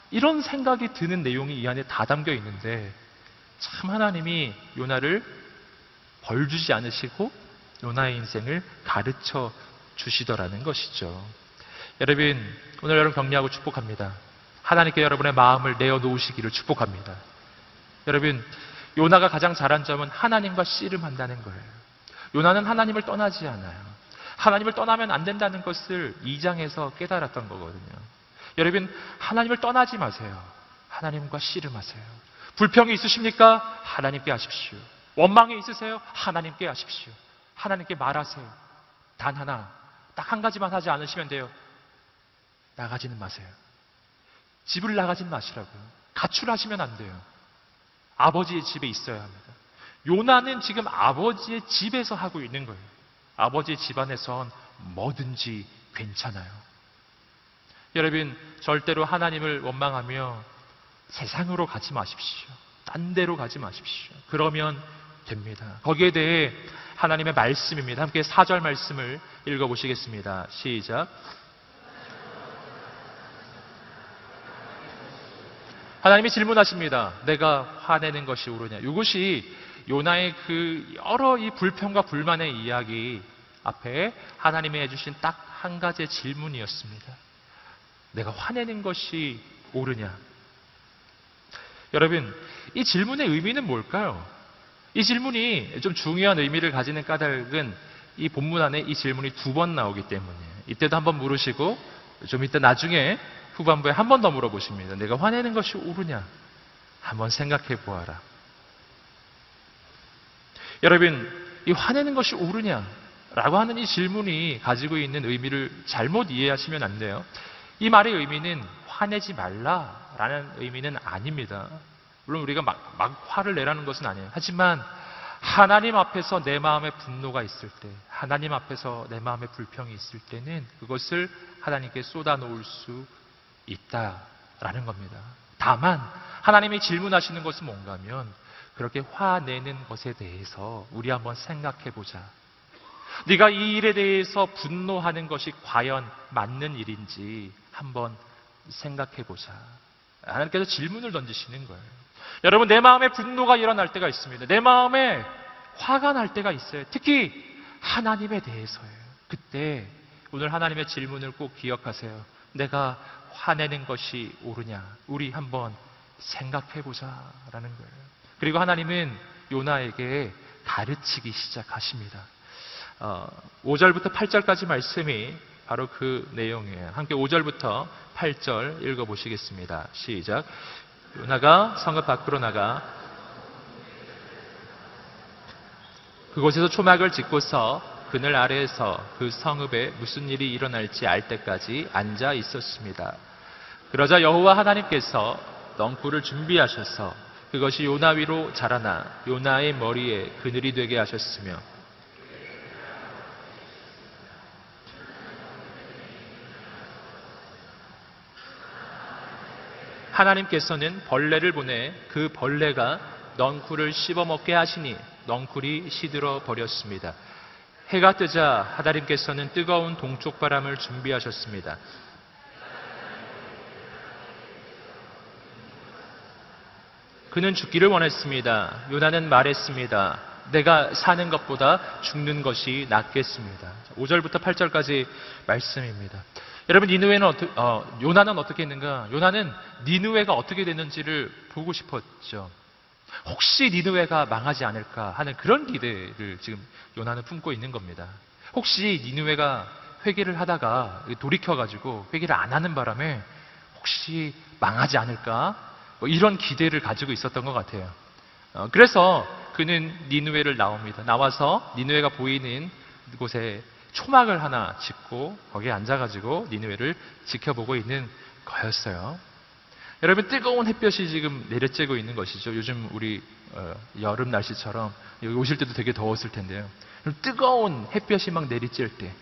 A: 이런 생각이 드는 내용이 이 안에 다 담겨 있는데 참 하나님이 요나를 벌 주지 않으시고 요나의 인생을 가르쳐 주시더라는 것이죠. 여러분, 오늘 여러분 격려하고 축복합니다. 하나님께 여러분의 마음을 내어놓으시기를 축복합니다. 여러분, 요나가 가장 잘한 점은 하나님과 씨름한다는 거예요. 요나는 하나님을 떠나지 않아요. 하나님을 떠나면 안 된다는 것을 2장에서 깨달았던 거거든요. 여러분, 하나님을 떠나지 마세요. 하나님과 씨름하세요. 불평이 있으십니까? 하나님께 하십시오. 원망이 있으세요? 하나님께 하십시오. 하나님께 말하세요. 단 하나, 딱 한 가지만 하지 않으시면 돼요. 나가지는 마세요. 집을 나가지는 마시라고요. 가출하시면 안 돼요. 아버지의 집에 있어야 합니다. 요나는 지금 아버지의 집에서 하고 있는 거예요. 아버지의 집안에선 뭐든지 괜찮아요. 여러분, 절대로 하나님을 원망하며 세상으로 가지 마십시오. 딴 데로 가지 마십시오. 그러면 됩니다. 거기에 대해 하나님의 말씀입니다. 함께 4절 말씀을 읽어보시겠습니다. 시작. 하나님이 질문하십니다. 내가 화내는 것이 옳으냐? 이것이 요나의 그 여러 이 불평과 불만의 이야기 앞에 하나님이 해주신 딱 한 가지의 질문이었습니다. 내가 화내는 것이 옳으냐? 여러분, 이 질문의 의미는 뭘까요? 이 질문이 좀 중요한 의미를 가지는 까닭은 이 본문 안에 이 질문이 2번 나오기 때문이에요. 이때도 한번 물으시고 좀 이따 나중에 후반부에 한 번 더 물어보십니다. 내가 화내는 것이 옳으냐? 한번 생각해 보아라. 여러분, 이 화내는 것이 옳으냐? 라고 하는 이 질문이 가지고 있는 의미를 잘못 이해하시면 안 돼요. 이 말의 의미는 화내지 말라라는 의미는 아닙니다. 물론 우리가 막 화를 내라는 것은 아니에요. 하지만 하나님 앞에서 내 마음에 분노가 있을 때, 하나님 앞에서 내 마음에 불평이 있을 때는 그것을 하나님께 쏟아놓을 수 있다라는 겁니다. 다만 하나님이 질문하시는 것은 뭔가 하면 그렇게 화내는 것에 대해서 우리 한번 생각해 보자. 네가 이 일에 대해서 분노하는 것이 과연 맞는 일인지 한번 생각해 보자. 하나님께서 질문을 던지시는 거예요. 여러분, 내 마음에 분노가 일어날 때가 있습니다. 내 마음에 화가 날 때가 있어요. 특히 하나님에 대해서예요. 그때 오늘 하나님의 질문을 꼭 기억하세요. 내가 화내는 것이 옳으냐? 우리 한번 생각해 보자라는 거예요. 그리고 하나님은 요나에게 가르치기 시작하십니다. 5절부터 8절까지 말씀이 바로 그 내용이에요. 함께 5절부터 8절 읽어보시겠습니다. 시작. 요나가 성읍 밖으로 나가 그곳에서 초막을 짓고서 그늘 아래에서 그 성읍에 무슨 일이 일어날지 알 때까지 앉아 있었습니다. 그러자 여호와 하나님께서 넝쿨을 준비하셔서 그것이 요나 위로 자라나 요나의 머리에 그늘이 되게 하셨으며 하나님께서는 벌레를 보내 그 벌레가 넝쿨을 씹어먹게 하시니 넝쿨이 시들어 버렸습니다. 해가 뜨자 하나님께서는 뜨거운 동쪽 바람을 준비하셨습니다. 그는 죽기를 원했습니다. 요나는 말했습니다. 내가 사는 것보다 죽는 것이 낫겠습니다. 5절부터 8절까지 말씀입니다. 여러분, 요나는 어떻게 했는가? 요나는 니느웨가 어떻게 됐는지를 보고 싶었죠. 혹시 니느웨가 망하지 않을까 하는 그런 기대를 지금 요나는 품고 있는 겁니다. 혹시 니느웨가 회개를 하다가 돌이켜가지고 회개를 안 하는 바람에 혹시 망하지 않을까? 이런 기대를 가지고 있었던 것 같아요. 그래서 그는 니느웨를 나와서 니느웨가 보이는 곳에 초막을 하나 짓고 거기에 앉아가지고 니느웨를 지켜보고 있는 거였어요. 여러분, 뜨거운 햇볕이 지금 내려쬐고 있는 것이죠. 요즘 우리 여름 날씨처럼 여기 오실 때도 되게 더웠을 텐데요. 뜨거운 햇볕이 막 내리쬐을 때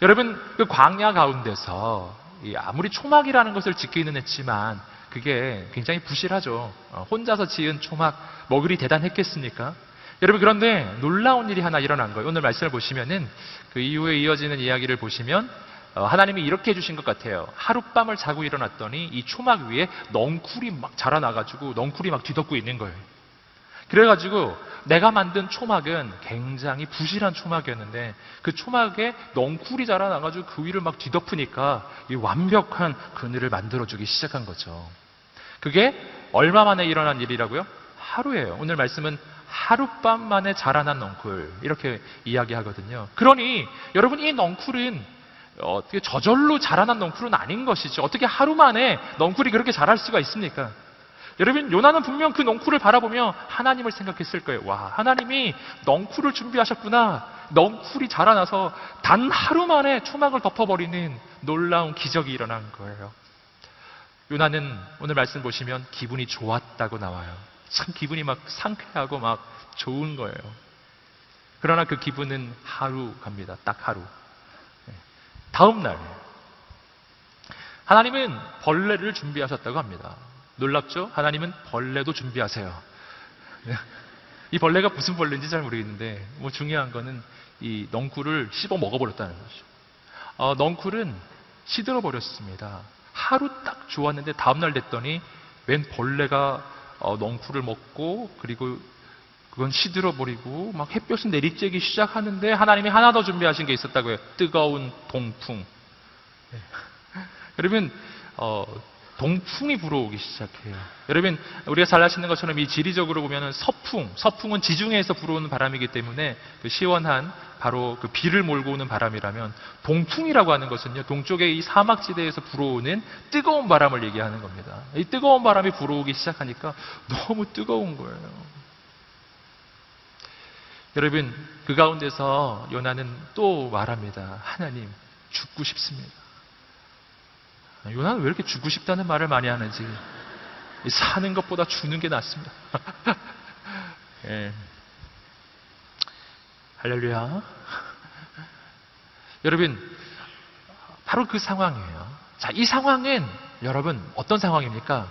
A: 여러분, 그 광야 가운데서 아무리 초막이라는 것을 짓기는 했지만 그게 굉장히 부실하죠. 혼자서 지은 초막 뭐 그리 대단했겠습니까? 여러분, 그런데 놀라운 일이 하나 일어난 거예요. 오늘 말씀을 보시면은 그 이후에 이어지는 이야기를 보시면 하나님이 이렇게 해주신 것 같아요. 하룻밤을 자고 일어났더니 이 초막 위에 넝쿨이 막 자라나가지고 넝쿨이 막 뒤덮고 있는 거예요. 그래가지고 내가 만든 초막은 굉장히 부실한 초막이었는데 그 초막에 넝쿨이 자라나가지고 그 위를 막 뒤덮으니까 이 완벽한 그늘을 만들어주기 시작한 거죠. 그게 얼마 만에 일어난 일이라고요? 하루예요. 오늘 말씀은 하룻밤 만에 자라난 넝쿨 이렇게 이야기하거든요. 그러니 여러분, 이 넝쿨은 어떻게 저절로 자라난 넝쿨은 아닌 것이죠. 어떻게 하루 만에 넝쿨이 그렇게 자랄 수가 있습니까? 여러분, 요나는 분명 그 넝쿨을 바라보며 하나님을 생각했을 거예요. 와, 하나님이 넝쿨을 준비하셨구나. 넝쿨이 자라나서 단 하루 만에 초막을 덮어버리는 놀라운 기적이 일어난 거예요. 요나는 오늘 말씀 보시면 기분이 좋았다고 나와요. 참 기분이 막 상쾌하고 막 좋은 거예요. 그러나 그 기분은 하루 갑니다. 딱 하루. 다음 날 하나님은 벌레를 준비하셨다고 합니다. 놀랍죠? 하나님은 벌레도 준비하세요. 이 벌레가 무슨 벌레인지 잘 모르겠는데 뭐 중요한 거는 이 넝쿨을 씹어 먹어버렸다는 거죠. 넝쿨은 시들어 버렸습니다. 하루 딱 좋았는데 다음날 됐더니 웬 벌레가 넝쿨을 먹고 그리고 그건 시들어 버리고 막 햇볕은 내리쬐기 시작하는데 하나님이 하나 더 준비하신 게 있었다고요. 뜨거운 동풍. 네. 여러분 동풍이 불어오기 시작해요. 여러분 우리가 잘 아시는 것처럼 이 지리적으로 보면은 서풍은 지중해에서 불어오는 바람이기 때문에 그 시원한 바로 그 비를 몰고 오는 바람이라면 동풍이라고 하는 것은요 동쪽의 이 사막지대에서 불어오는 뜨거운 바람을 얘기하는 겁니다. 이 뜨거운 바람이 불어오기 시작하니까 너무 뜨거운 거예요. 여러분 그 가운데서 요나는 또 말합니다. 하나님 죽고 싶습니다. 요나는 왜 이렇게 죽고 싶다는 말을 많이 하는지. 사는 것보다 죽는 게 낫습니다. 예. 할렐루야. 여러분 바로 그 상황이에요. 자, 이 상황은 여러분 어떤 상황입니까?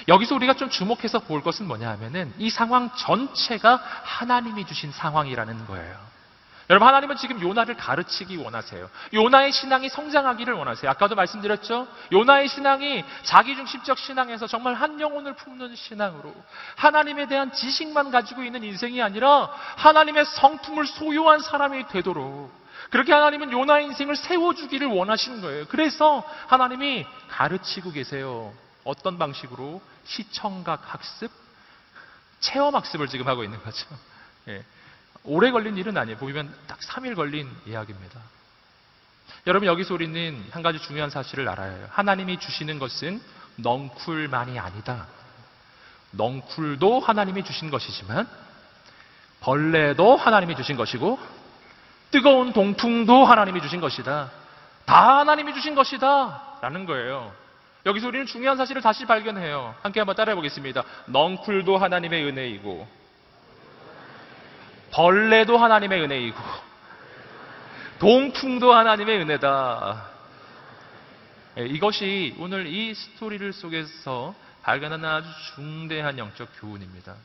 A: 여기서 우리가 좀 주목해서 볼 것은 뭐냐 하면은 이 상황 전체가 하나님이 주신 상황이라는 거예요. 여러분 하나님은 지금 요나를 가르치기 원하세요. 요나의 신앙이 성장하기를 원하세요. 아까도 말씀드렸죠? 요나의 신앙이 자기중심적 신앙에서 정말 한 영혼을 품는 신앙으로 하나님에 대한 지식만 가지고 있는 인생이 아니라 하나님의 성품을 소유한 사람이 되도록 그렇게 하나님은 요나의 인생을 세워주기를 원하시는 거예요. 그래서 하나님이 가르치고 계세요. 어떤 방식으로? 시청각 학습, 체험 학습을 지금 하고 있는 거죠. 예. 오래 걸린 일은 아니에요. 보면 딱 3일 걸린 이야기입니다. 여러분 여기서 우리는 한 가지 중요한 사실을 알아야 해요. 하나님이 주시는 것은 넝쿨만이 아니다. 넝쿨도 하나님이 주신 것이지만 벌레도 하나님이 주신 것이고 뜨거운 동풍도 하나님이 주신 것이다. 다 하나님이 주신 것이다 라는 거예요. 여기서 우리는 중요한 사실을 다시 발견해요. 함께 한번 따라해 보겠습니다. 넝쿨도 하나님의 은혜이고 벌레도 하나님의 은혜이고 동풍도 하나님의 은혜다. 이것이 오늘 이 스토리를 속에서 발견하는 아주 중대한 영적 교훈입니다.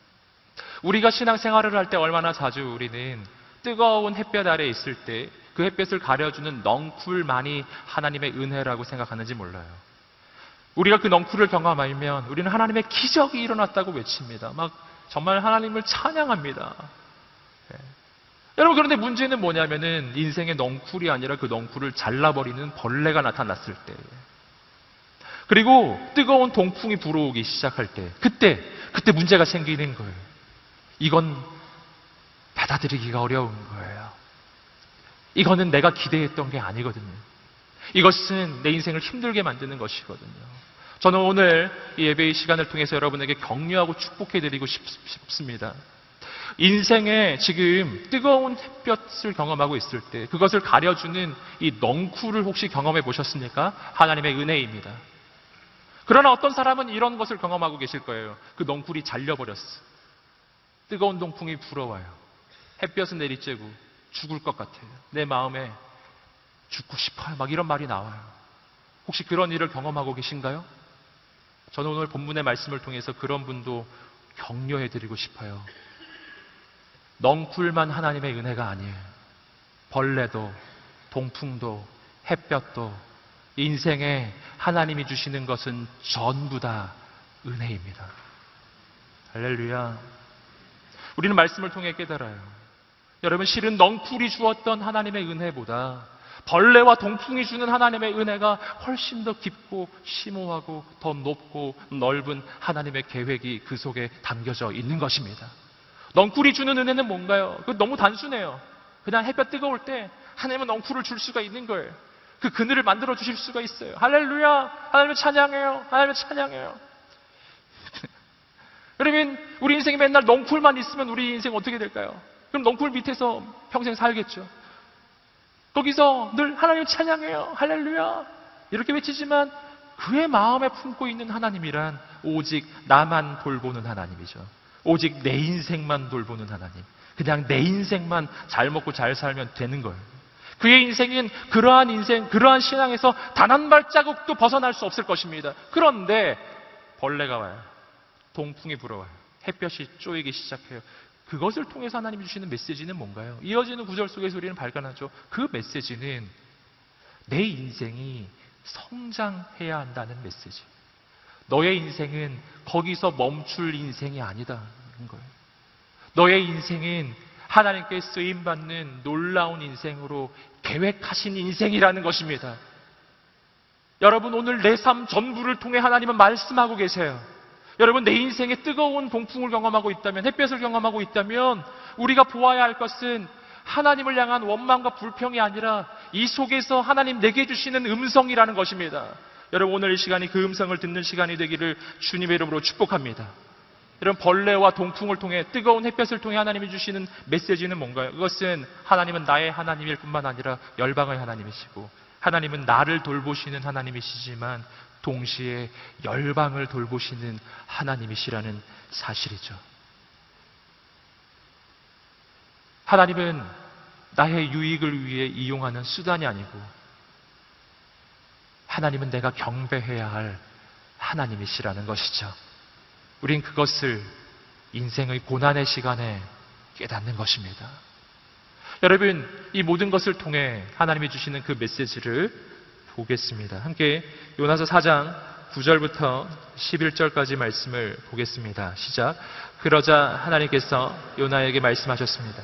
A: 우리가 신앙생활을 할 때 얼마나 자주 우리는 뜨거운 햇볕 아래 있을 때 그 햇볕을 가려주는 넝쿨만이 하나님의 은혜라고 생각하는지 몰라요. 우리가 그 넝쿨을 경험하면 우리는 하나님의 기적이 일어났다고 외칩니다. 막 정말 하나님을 찬양합니다. 네. 여러분 그런데 문제는 뭐냐면은 인생의 넝쿨이 아니라 그 넝쿨을 잘라버리는 벌레가 나타났을 때 그리고 뜨거운 동풍이 불어오기 시작할 때 그때 문제가 생기는 거예요. 이건 받아들이기가 어려운 거예요. 이거는 내가 기대했던 게 아니거든요. 이것은 내 인생을 힘들게 만드는 것이거든요. 저는 오늘 이 예배의 시간을 통해서 여러분에게 격려하고 축복해드리고 싶습니다. 인생에 지금 뜨거운 햇볕을 경험하고 있을 때 그것을 가려주는 이 넝쿨을 혹시 경험해 보셨습니까? 하나님의 은혜입니다. 그러나 어떤 사람은 이런 것을 경험하고 계실 거예요. 그 넝쿨이 잘려버렸어. 뜨거운 동풍이 불어와요. 햇볕은 내리쬐고 죽을 것 같아요. 내 마음에 죽고 싶어요. 막 이런 말이 나와요. 혹시 그런 일을 경험하고 계신가요? 저는 오늘 본문의 말씀을 통해서 그런 분도 격려해드리고 싶어요. 넝쿨만 하나님의 은혜가 아니에요. 벌레도 동풍도 햇볕도 인생에 하나님이 주시는 것은 전부 다 은혜입니다. 할렐루야. 우리는 말씀을 통해 깨달아요. 여러분 실은 넝쿨이 주었던 하나님의 은혜보다 벌레와 동풍이 주는 하나님의 은혜가 훨씬 더 깊고 심오하고 더 높고 넓은 하나님의 계획이 그 속에 담겨져 있는 것입니다. 넝쿨이 주는 은혜는 뭔가요? 그거 너무 단순해요. 그냥 햇볕 뜨거울 때 하나님은 넝쿨을 줄 수가 있는 거예요. 그 그늘을 만들어 주실 수가 있어요. 할렐루야. 하나님을 찬양해요. 하나님을 찬양해요. 여러분 우리 인생이 맨날 넝쿨만 있으면 우리 인생 어떻게 될까요? 그럼 넝쿨 밑에서 평생 살겠죠. 거기서 늘 하나님 찬양해요. 할렐루야. 이렇게 외치지만 그의 마음에 품고 있는 하나님이란 오직 나만 돌보는 하나님이죠. 오직 내 인생만 돌보는 하나님. 그냥 내 인생만 잘 먹고 잘 살면 되는 거예요. 그의 인생은 그러한 인생, 그러한 신앙에서 단 한 발자국도 벗어날 수 없을 것입니다. 그런데 벌레가 와요. 동풍이 불어와요. 햇볕이 쪼이기 시작해요. 그것을 통해서 하나님이 주시는 메시지는 뭔가요? 이어지는 구절 속에서 우리는 발견하죠. 그 메시지는 내 인생이 성장해야 한다는 메시지. 너의 인생은 거기서 멈출 인생이 아니다는 거예요. 너의 인생은 하나님께 쓰임받는 놀라운 인생으로 계획하신 인생이라는 것입니다. 여러분, 오늘 내 삶 전부를 통해 하나님은 말씀하고 계세요. 여러분, 내 인생에 뜨거운 동풍을 경험하고 있다면, 햇볕을 경험하고 있다면 우리가 보아야 할 것은 하나님을 향한 원망과 불평이 아니라 이 속에서 하나님 내게 주시는 음성이라는 것입니다. 여러분, 오늘 이 시간이 그 음성을 듣는 시간이 되기를 주님의 이름으로 축복합니다. 여러분, 벌레와 동풍을 통해, 뜨거운 햇볕을 통해 하나님이 주시는 메시지는 뭔가요? 그것은 하나님은 나의 하나님일 뿐만 아니라 열방의 하나님이시고, 하나님은 나를 돌보시는 하나님이시지만 동시에 열방을 돌보시는 하나님이시라는 사실이죠. 하나님은 나의 유익을 위해 이용하는 수단이 아니고, 하나님은 내가 경배해야 할 하나님이시라는 것이죠. 우린 그것을 인생의 고난의 시간에 깨닫는 것입니다. 여러분, 이 모든 것을 통해 하나님이 주시는 그 메시지를 보겠습니다. 함께 요나서 4장 9절부터 11절까지 말씀을 보겠습니다. 시작. 그러자 하나님께서 요나에게 말씀하셨습니다.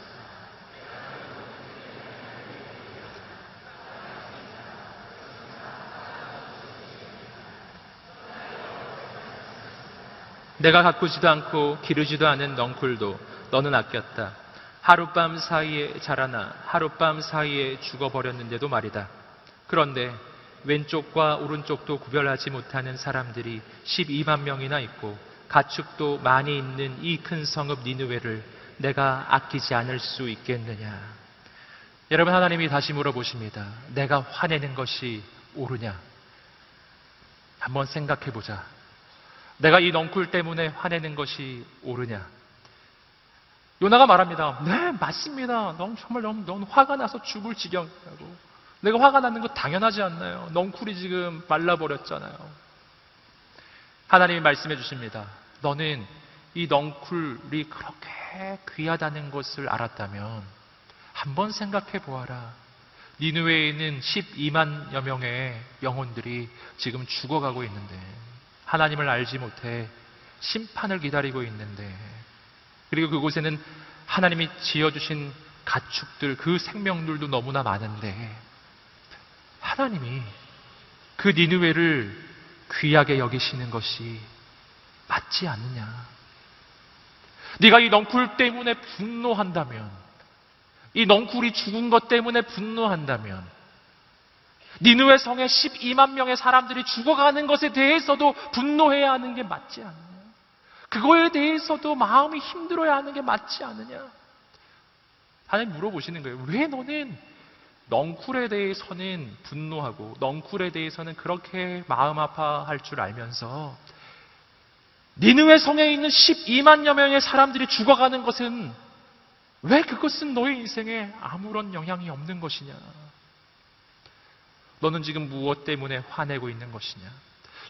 A: 내가 가꾸지도 않고 기르지도 않은 넝쿨도 너는 아꼈다. 하룻밤 사이에 자라나 하룻밤 사이에 죽어버렸는데도 말이다. 그런데 왼쪽과 오른쪽도 구별하지 못하는 사람들이 12만 명이나 있고 가축도 많이 있는 이 큰 성읍 니느웨를 내가 아끼지 않을 수 있겠느냐. 여러분, 하나님이 다시 물어보십니다. 내가 화내는 것이 옳으냐? 한번 생각해 보자. 내가 이 넝쿨 때문에 화내는 것이 옳으냐? 요나가 말합니다. 네, 맞습니다. 정말 너무 화가 나서 죽을 지경이라고. 내가 화가 나는 거 당연하지 않나요? 넝쿨이 지금 말라버렸잖아요. 하나님이 말씀해 주십니다. 너는 이 넝쿨이 그렇게 귀하다는 것을 알았다면 한번 생각해 보아라. 니느웨에는 12만여 명의 영혼들이 지금 죽어가고 있는데, 하나님을 알지 못해 심판을 기다리고 있는데, 그리고 그곳에는 하나님이 지어주신 가축들, 그 생명들도 너무나 많은데 하나님이 그 니느웨를 귀하게 여기시는 것이 맞지 않느냐? 네가 이 넝쿨 때문에 분노한다면, 이 넝쿨이 죽은 것 때문에 분노한다면, 니느웨 성에 12만 명의 사람들이 죽어가는 것에 대해서도 분노해야 하는 게 맞지 않느냐? 그거에 대해서도 마음이 힘들어야 하는 게 맞지 않느냐? 하나님 물어보시는 거예요. 왜 너는 넝쿨에 대해서는 분노하고 넝쿨에 대해서는 그렇게 마음 아파할 줄 알면서 니느웨 성에 있는 12만여 명의 사람들이 죽어가는 것은 왜 그것은 너의 인생에 아무런 영향이 없는 것이냐? 너는 지금 무엇 때문에 화내고 있는 것이냐?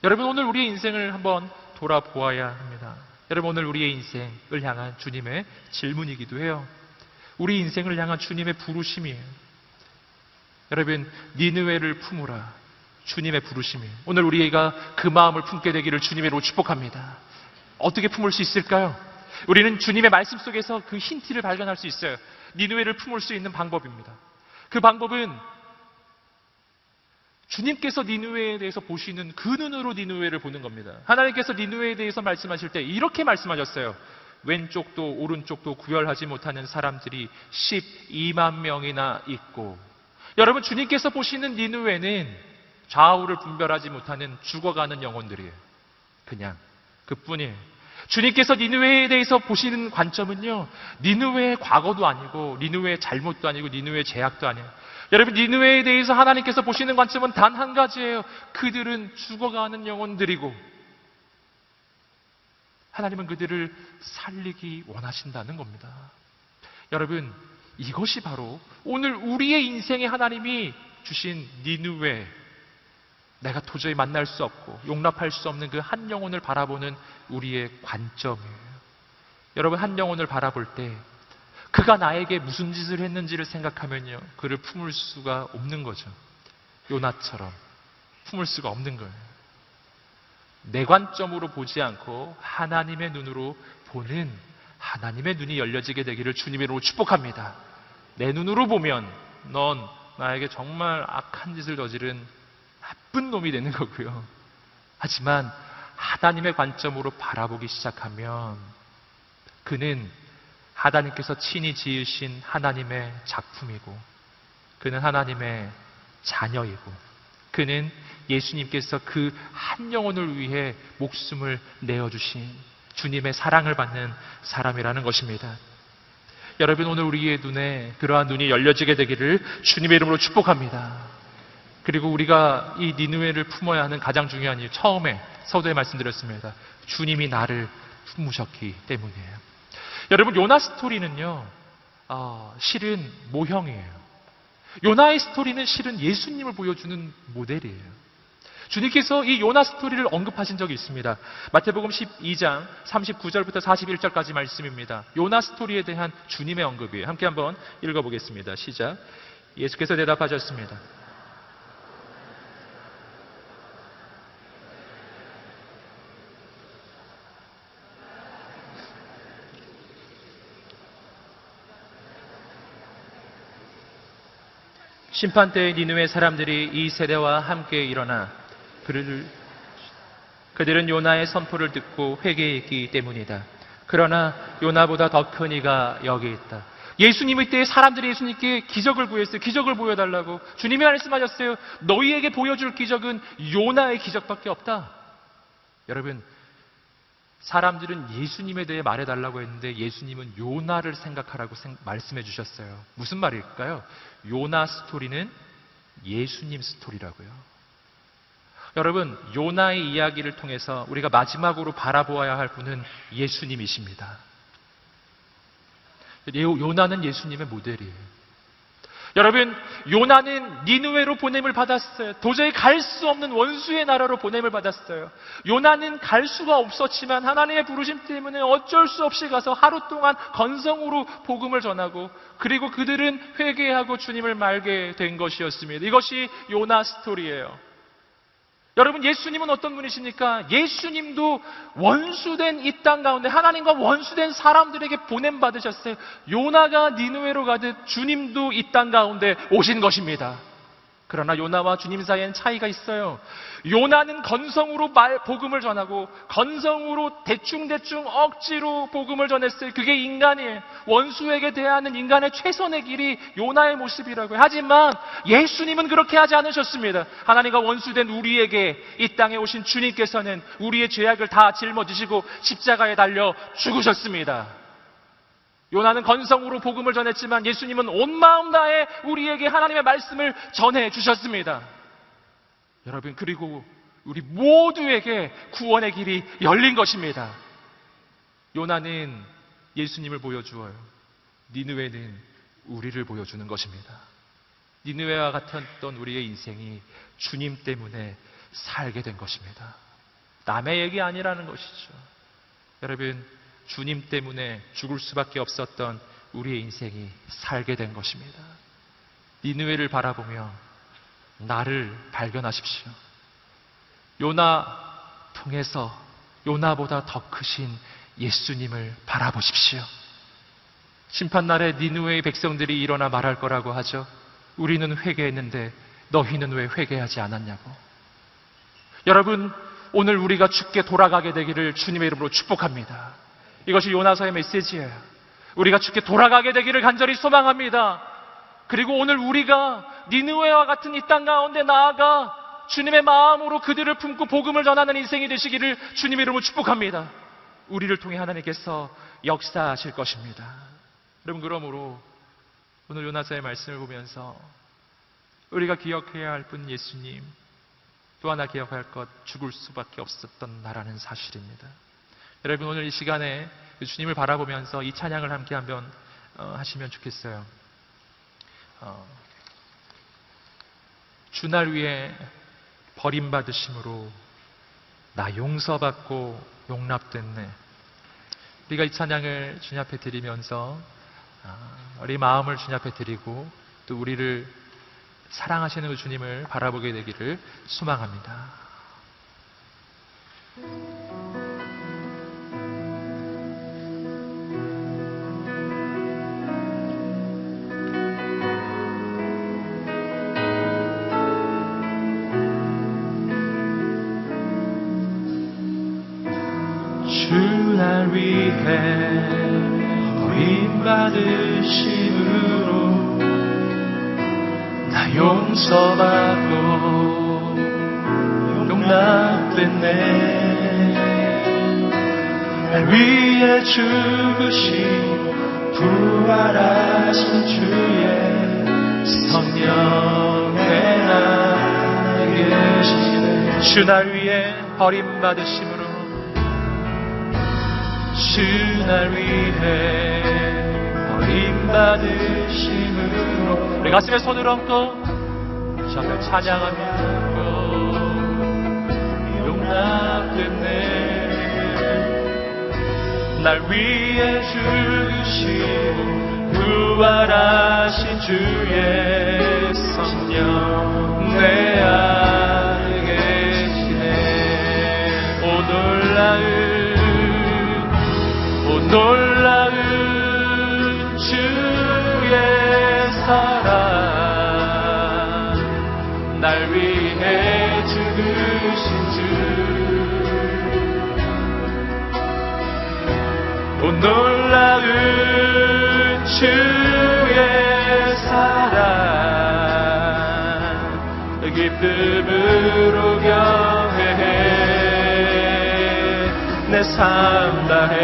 A: 여러분, 오늘 우리의 인생을 한번 돌아보아야 합니다. 여러분, 오늘 우리의 인생을 향한 주님의 질문이기도 해요. 우리 인생을 향한 주님의 부르심이에요. 여러분, 니느웨를 품으라. 주님의 부르심이에요. 오늘 우리가 그 마음을 품게 되기를 주님으로 축복합니다. 어떻게 품을 수 있을까요? 우리는 주님의 말씀 속에서 그 힌트를 발견할 수 있어요. 니느웨를 품을 수 있는 방법입니다. 그 방법은 주님께서 니느웨에 대해서 보시는 그 눈으로 니느웨를 보는 겁니다. 하나님께서 니느웨에 대해서 말씀하실 때 이렇게 말씀하셨어요. 왼쪽도 오른쪽도 구별하지 못하는 사람들이 12만 명이나 있고, 여러분, 주님께서 보시는 니느웨는 좌우를 분별하지 못하는 죽어가는 영혼들이에요. 그냥 그뿐이에요. 주님께서 니느웨에 대해서 보시는 관점은요, 니느웨의 과거도 아니고 니느웨의 잘못도 아니고 니느웨의 죄악도 아니에요. 여러분, 니느웨에 대해서 하나님께서 보시는 관점은 단 한 가지예요. 그들은 죽어가는 영혼들이고 하나님은 그들을 살리기 원하신다는 겁니다. 여러분, 이것이 바로 오늘 우리의 인생에 하나님이 주신 니느웨, 내가 도저히 만날 수 없고 용납할 수 없는 그 한 영혼을 바라보는 우리의 관점이에요. 여러분, 한 영혼을 바라볼 때 그가 나에게 무슨 짓을 했는지를 생각하면요, 그를 품을 수가 없는 거죠. 요나처럼 품을 수가 없는 거예요. 내 관점으로 보지 않고 하나님의 눈으로 보는 하나님의 눈이 열려지게 되기를 주님의 이름으로 축복합니다. 내 눈으로 보면 넌 나에게 정말 악한 짓을 저지른 나쁜 놈이 되는 거고요. 하지만 하나님의 관점으로 바라보기 시작하면 그는 하나님께서 친히 지으신 하나님의 작품이고, 그는 하나님의 자녀이고, 그는 예수님께서 그 한 영혼을 위해 목숨을 내어주신 주님의 사랑을 받는 사람이라는 것입니다. 여러분, 오늘 우리의 눈에 그러한 눈이 열려지게 되기를 주님의 이름으로 축복합니다. 그리고 우리가 이 니느웨를 품어야 하는 가장 중요한 이유, 처음에 서두에 말씀드렸습니다. 주님이 나를 품으셨기 때문이에요. 여러분, 요나 스토리는요, 실은 모형이에요. 요나의 스토리는 실은 예수님을 보여주는 모델이에요. 주님께서 이 요나 스토리를 언급하신 적이 있습니다. 마태복음 12장 39절부터 41절까지 말씀입니다. 요나 스토리에 대한 주님의 언급이에요. 함께 한번 읽어보겠습니다. 시작. 예수께서 대답하셨습니다. 심판 때의 니느웨 사람들이 이 세대와 함께 일어나 그들은 요나의 선포를 듣고 회개했기 때문이다. 그러나 요나보다 더 큰 이가 여기 있다. 예수님의 때에 사람들이 예수님께 기적을 구했어요. 기적을 보여달라고. 주님이 말씀하셨어요. 너희에게 보여줄 기적은 요나의 기적밖에 없다. 여러분, 사람들은 예수님에 대해 말해달라고 했는데 예수님은 요나를 생각하라고 말씀해 주셨어요. 무슨 말일까요? 요나 스토리는 예수님 스토리라고요. 여러분, 요나의 이야기를 통해서 우리가 마지막으로 바라보아야 할 분은 예수님이십니다. 요나는 예수님의 모델이에요. 여러분, 요나는 니느웨로 보냄을 받았어요. 도저히 갈 수 없는 원수의 나라로 보냄을 받았어요. 요나는 갈 수가 없었지만 하나님의 부르심 때문에 어쩔 수 없이 가서 하루 동안 건성으로 복음을 전하고, 그리고 그들은 회개하고 주님을 말게 된 것이었습니다. 이것이 요나 스토리예요. 여러분, 예수님은 어떤 분이십니까? 예수님도 원수된 이 땅 가운데 하나님과 원수된 사람들에게 보냄받으셨어요. 요나가 니느웨로 가듯 주님도 이 땅 가운데 오신 것입니다. 그러나 요나와 주님 사이엔 차이가 있어요. 요나는 건성으로 복음을 전하고 건성으로 대충대충 억지로 복음을 전했어요. 그게 인간이에요. 원수에게 대하는 인간의 최선의 길이 요나의 모습이라고요. 하지만 예수님은 그렇게 하지 않으셨습니다. 하나님과 원수된 우리에게 이 땅에 오신 주님께서는 우리의 죄악을 다 짊어지시고 십자가에 달려 죽으셨습니다. 요나는 건성으로 복음을 전했지만 예수님은 온 마음 다해 우리에게 하나님의 말씀을 전해 주셨습니다. 여러분, 그리고 우리 모두에게 구원의 길이 열린 것입니다. 요나는 예수님을 보여주어요. 니느웨는 우리를 보여주는 것입니다. 니느웨와 같았던 우리의 인생이 주님 때문에 살게 된 것입니다. 남의 얘기 아니라는 것이죠. 여러분, 주님 때문에 죽을 수밖에 없었던 우리의 인생이 살게 된 것입니다. 니느웨를 바라보며 나를 발견하십시오. 요나 통해서 요나보다 더 크신 예수님을 바라보십시오. 심판날에 니느웨의 백성들이 일어나 말할 거라고 하죠. 우리는 회개했는데 너희는 왜 회개하지 않았냐고. 여러분, 오늘 우리가 죽게 돌아가게 되기를 주님의 이름으로 축복합니다. 이것이 요나서의 메시지예요. 우리가 죽게 돌아가게 되기를 간절히 소망합니다. 그리고 오늘 우리가 니느웨와 같은 이 땅 가운데 나아가 주님의 마음으로 그들을 품고 복음을 전하는 인생이 되시기를 주님의 이름으로 축복합니다. 우리를 통해 하나님께서 역사하실 것입니다. 여러분, 그러므로 오늘 요나서의 말씀을 보면서 우리가 기억해야 할 분 예수님, 또 하나 기억할 것, 죽을 수밖에 없었던 나라는 사실입니다. 여러분, 오늘 이 시간에 주님을 바라보면서 이 찬양을 함께 한번 하시면 좋겠어요. 주날 위해 버림받으심으로 나 용서받고 용납됐네. 우리가 이 찬양을 주님 앞에 드리면서 우리 마음을 주님 앞에 드리고 또 우리를 사랑하시는 그 주님을 바라보게 되기를 소망합니다.
B: 주 날 위해 버림받으심으로 나 용서받고 용납됐네. 날 위해 죽으신 부활하신 주의 성령 내 안에 계시네.
A: 주 날 위해 버림받으심으로
B: 주 날 위해 버림받으심으로
A: 우리 가슴에 손을 얹고 주 앞에 찬양하며
B: 용납됐네. 날 위해 죽으시고 부활하신 주의 성령 내 안에 계시네. 오 놀라운 주의 사랑 날 위해 죽으신 주. 오 놀라운 주의 사랑 기쁨으로 경외해 내 삶 다해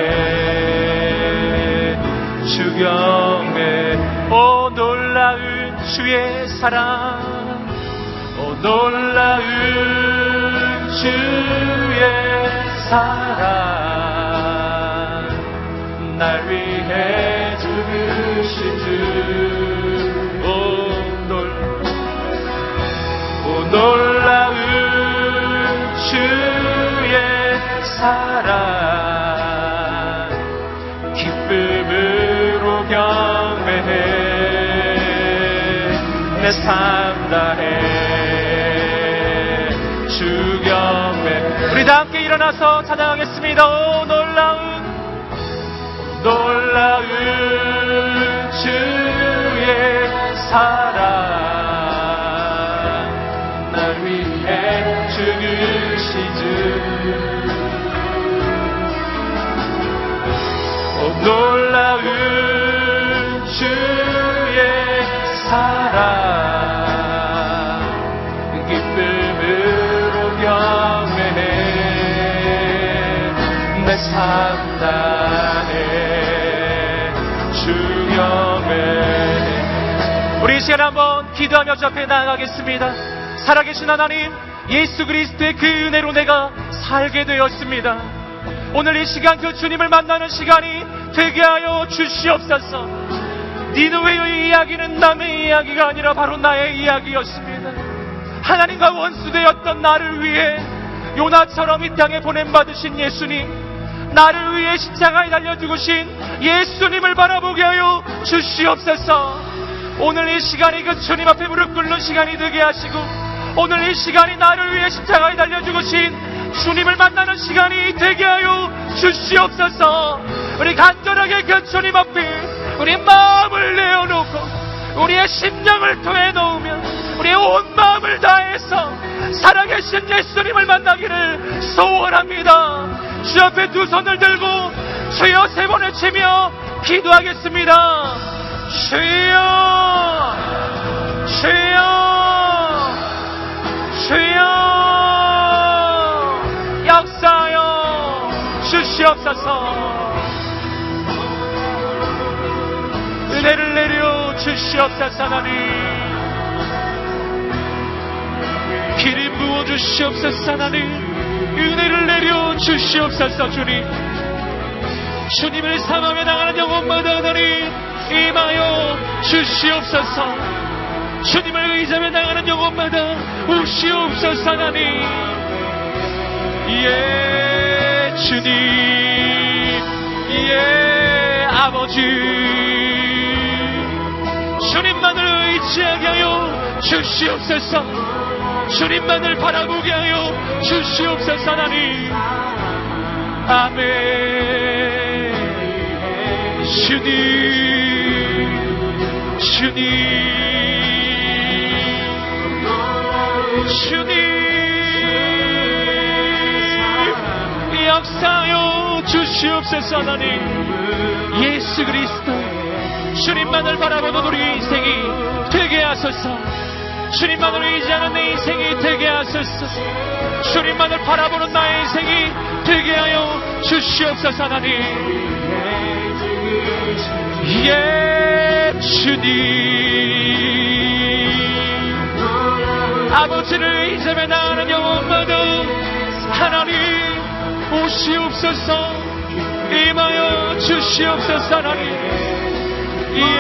B: 주경배.
A: 오 놀라운 주의 사랑
B: 오 놀라운 주의 사랑 날 위해 죽으신 주. 오 놀라운 주의 사랑 기쁨으로 경배해 내 삶 다해 주경배.
A: 우리 다 함께 일어나서 찬양하겠습니다. 오
B: 놀라운 주의 사랑 날 위해 죽으신 주. 오 놀라운 주의 사랑 기쁨으로 경배해 내 삶 다해 주경배.
A: 우리 이 시간 한번 기도하며 주 앞에 나아가겠습니다. 살아계신 하나님, 예수 그리스도의 그 은혜로 내가 살게 되었습니다. 오늘 이 시간 그 주님을 만나는 시간이 되게 하여 주시옵소서. 니느웨의 이야기는 남의 이야기가 아니라 바로 나의 이야기였습니다. 하나님과 원수되었던 나를 위해 요나처럼 이 땅에 보냄받으신 예수님, 나를 위해 십자가에 달려 죽으신 예수님을 바라보게 하여 주시옵소서. 오늘 이 시간이 그 주님 앞에 무릎 꿇는 시간이 되게 하시고, 오늘 이 시간이 나를 위해 십자가에 달려 죽으신 주님을 만나는 시간이 되게 하여 주시옵소서. 우리 간절하게 그 주님 앞에 우리의 마음을 내어놓고 우리의 심령을 토해놓으며 우리의 온 마음을 다해서 살아계신 예수님을 만나기를 소원합니다. 주 앞에 두 손을 들고 주여 세 번을 치며 기도하겠습니다. 주여, 주여, 주여, 역사하여 주시옵소서. 은혜를 내려 주시옵소서. 하나님, 기름 부어 주시옵소서. 하나님, 은혜를 내려 주시옵소서. 주님, 주님을 사랑해 나가는 영혼마다 하나님 임하여 주시옵소서. 주님을 의지하며 나가는 영혼마다 오시옵소서. 하나님, 예 주님, 예 아버지, 주님만을 의지하게 하여 주시옵소서. 주님만을 바라보게 하여 주시옵소서. 하나님, 아멘. 주님 역사하여 주시옵소서. 하나님, 예수 그리스도 주님만을 바라보는 우리 인생이 되게 하소서. 주님만을 의지하는 내 인생이 되게 하소서. 주님만을 바라보는 나의 인생이 되게 하여 주시옵소서. 하나님, 예 주님, 아버지를 의지하며 나아가는 영혼마다 하나님 오시옵소서. 임하여 주시옵소서. 하나님, 예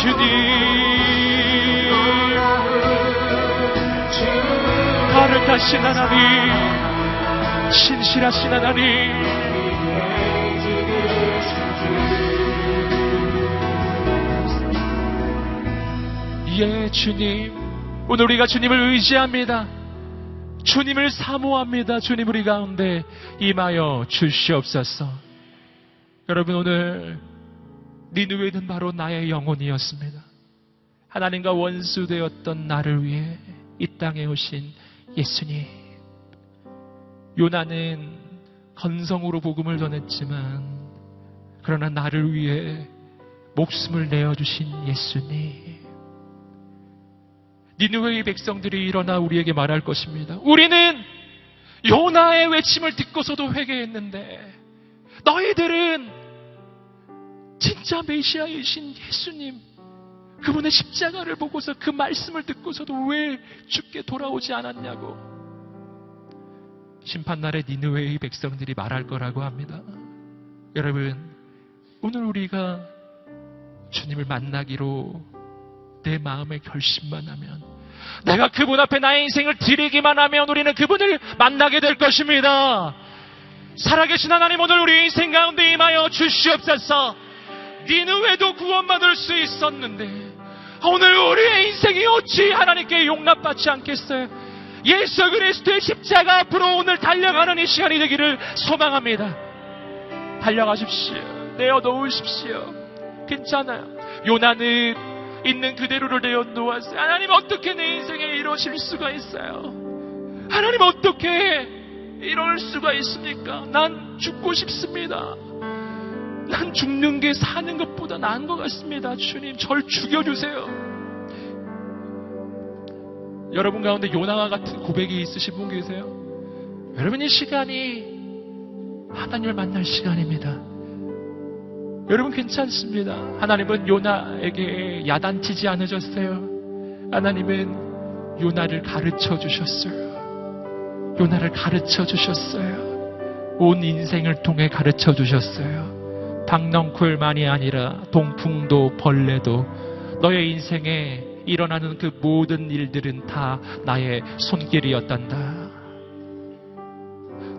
A: 주님, 거룩하신 하나님, 신실하신 하나님, 예 주님, 오늘 우리가 주님을 의지합니다. 주님을 사모합니다. 주님, 우리 가운데 임하여 주시옵소서. 여러분, 오늘 니느웨는 바로 나의 영혼이었습니다. 하나님과 원수되었던 나를 위해 이 땅에 오신 예수님. 요나는 건성으로 복음을 전했지만 그러나 나를 위해 목숨을 내어주신 예수님. 니느웨의 백성들이 일어나 우리에게 말할 것입니다. 우리는 요나의 외침을 듣고서도 회개했는데 너희들은 진짜 메시아이신 예수님, 그분의 십자가를 보고서 그 말씀을 듣고서도 왜 죽게 돌아오지 않았냐고 심판날에 니느웨의 백성들이 말할 거라고 합니다. 여러분, 오늘 우리가 주님을 만나기로 내 마음의 결심만 하면, 내가 그분 앞에 나의 인생을 드리기만 하면 우리는 그분을 만나게 될 것입니다. 살아계신 하나님, 오늘 우리 인생 가운데 임하여 주시옵소서. 니느웨도 구원받을 수 있었는데 오늘 우리의 인생이 어찌 하나님께 용납받지 않겠어요? 예수 그리스도의 십자가 앞으로 오늘 달려가는 이 시간이 되기를 소망합니다. 달려가십시오. 내어놓으십시오. 괜찮아요. 요나는 있는 그대로를 내어놓았어요. 하나님, 어떻게 내 인생에 이러실 수가 있어요? 하나님, 어떻게 이럴 수가 있습니까? 난 죽고 싶습니다. 난 죽는 게 사는 것보다 나은 것 같습니다. 주님, 절 죽여주세요. 여러분 가운데 요나와 같은 고백이 있으신 분 계세요? 여러분, 이 시간이 하나님을 만날 시간입니다. 여러분, 괜찮습니다. 하나님은 요나에게 야단치지 않으셨어요. 하나님은 요나를 가르쳐 주셨어요. 요나를 가르쳐 주셨어요. 온 인생을 통해 가르쳐 주셨어요. 박넝쿨만이 아니라 동풍도 벌레도 너의 인생에 일어나는 그 모든 일들은 다 나의 손길이었단다.